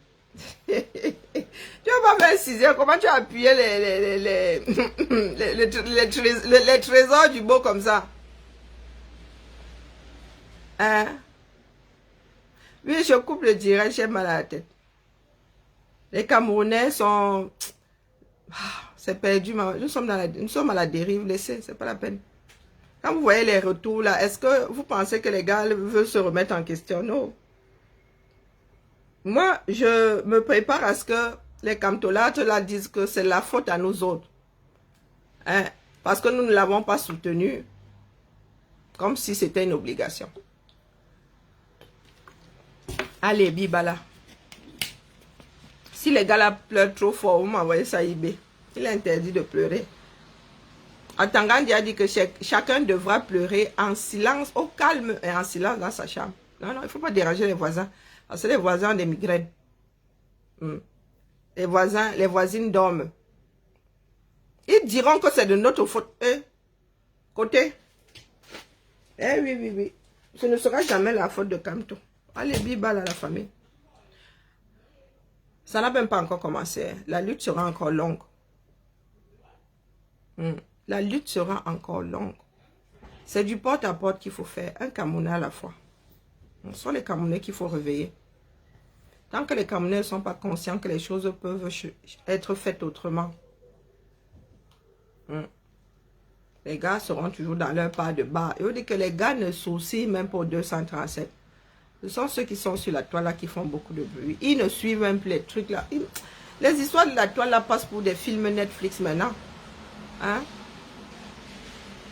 Tu ne veux pas faire un 6e. Comment tu as appuyé les trésors du beau comme ça? Hein? Oui, je coupe le direct, j'ai mal à la tête. Les Camerounais sont... C'est perdu, nous sommes à la dérive, laissez, c'est pas la peine. Quand vous voyez les retours là, est-ce que vous pensez que les gars veulent se remettre en question? Non. Moi, je me prépare à ce que les camtolates là disent que c'est la faute à nous autres. Hein? Parce que nous ne l'avons pas soutenu. Comme si c'était une obligation. Allez, Bibala. Si les gars là pleurent trop fort, vous m'envoyez ça à eBay. Il est interdit de pleurer. Atangandi a dit que chacun devra pleurer en silence, au calme et en silence dans sa chambre. Non, non, il ne faut pas déranger les voisins. Parce que les voisins ont des migraines. Les voisines dorment. Ils diront que c'est de notre faute. Côté. Oui, oui, oui. Ce ne sera jamais la faute de Kamto. Allez, bibal à la famille. Ça n'a même pas encore commencé. La lutte sera encore longue. La lutte sera encore longue. C'est du porte-à-porte qu'il faut faire, un Camerounais à la fois. Ce sont les Camerounais qu'il faut réveiller. Tant que les Camerounais ne sont pas conscients que les choses peuvent être faites autrement, les gars seront toujours dans leur part de bas. Et on dit que les gars ne soucient même pas 237. Ce sont ceux qui sont sur la toile là qui font beaucoup de bruit. Ils ne suivent même plus les trucs là. Les histoires de la toile là passent pour des films Netflix maintenant. Hein?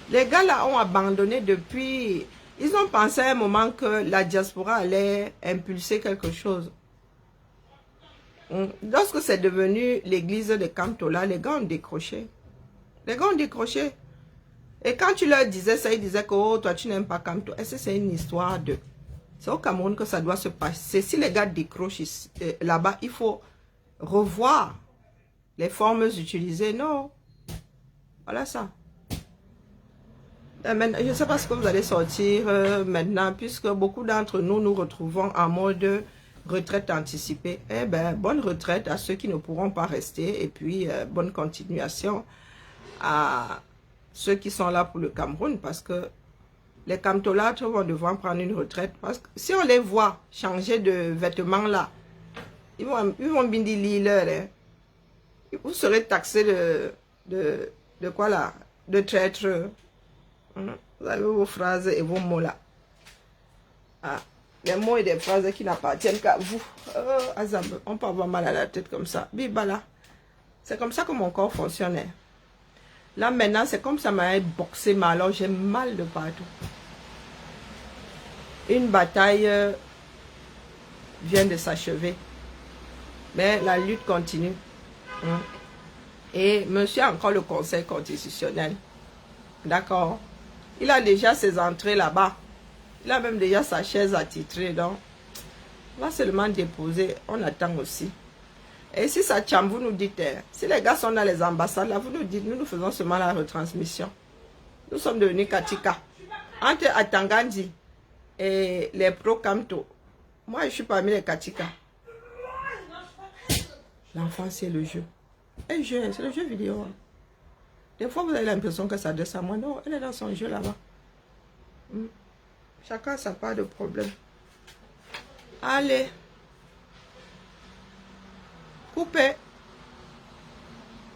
Les gars là ont abandonné depuis. Ils ont pensé à un moment que la diaspora allait impulser quelque chose. Lorsque c'est devenu l'église de Kamtola, les gars ont décroché. Les gars ont décroché. Et quand tu leur disais ça, ils disaient que oh, toi tu n'aimes pas Kamto. Est-ce que c'est une histoire de... C'est au Cameroun que ça doit se passer. Si les gars décrochent là-bas, il faut revoir les formes utilisées. Non. Voilà ça. Je ne sais pas ce que vous allez sortir maintenant, puisque beaucoup d'entre nous nous retrouvons en mode retraite anticipée. Eh bien, bonne retraite à ceux qui ne pourront pas rester. Et puis, bonne continuation à ceux qui sont là pour le Cameroun, parce que les camtolates vont devoir prendre une retraite. Parce que si on les voit changer de vêtements là, ils vont bien dire hein. Vous serez taxé de quoi là? De traître. Vous avez vos phrases et vos mots là. Ah, les mots et des phrases qui n'appartiennent qu'à vous. Azam, on peut avoir mal à la tête comme ça. Bibala. C'est comme ça que mon corps fonctionnait. Là maintenant, c'est comme ça m'a boxé mal. Alors j'ai mal de partout. Une bataille vient de s'achever. Mais la lutte continue. Et monsieur a encore le Conseil constitutionnel. D'accord. Il a déjà ses entrées là-bas. Il a même déjà sa chaise attitrée. Donc, on va seulement déposer. On attend aussi. Et si ça tient, vous nous dites, si les gars sont dans les ambassades, là, vous nous dites, nous faisons seulement la retransmission. Nous sommes devenus Katika. Entre Atangandi et les pro-Kamto, moi, je suis parmi les Katika. L'enfant, c'est le jeu. Un jeu, c'est le jeu vidéo. Des fois, vous avez l'impression que ça descend à moi. Non, elle est dans son jeu là-bas. Chacun a sa part de problème. Allez. Coupez.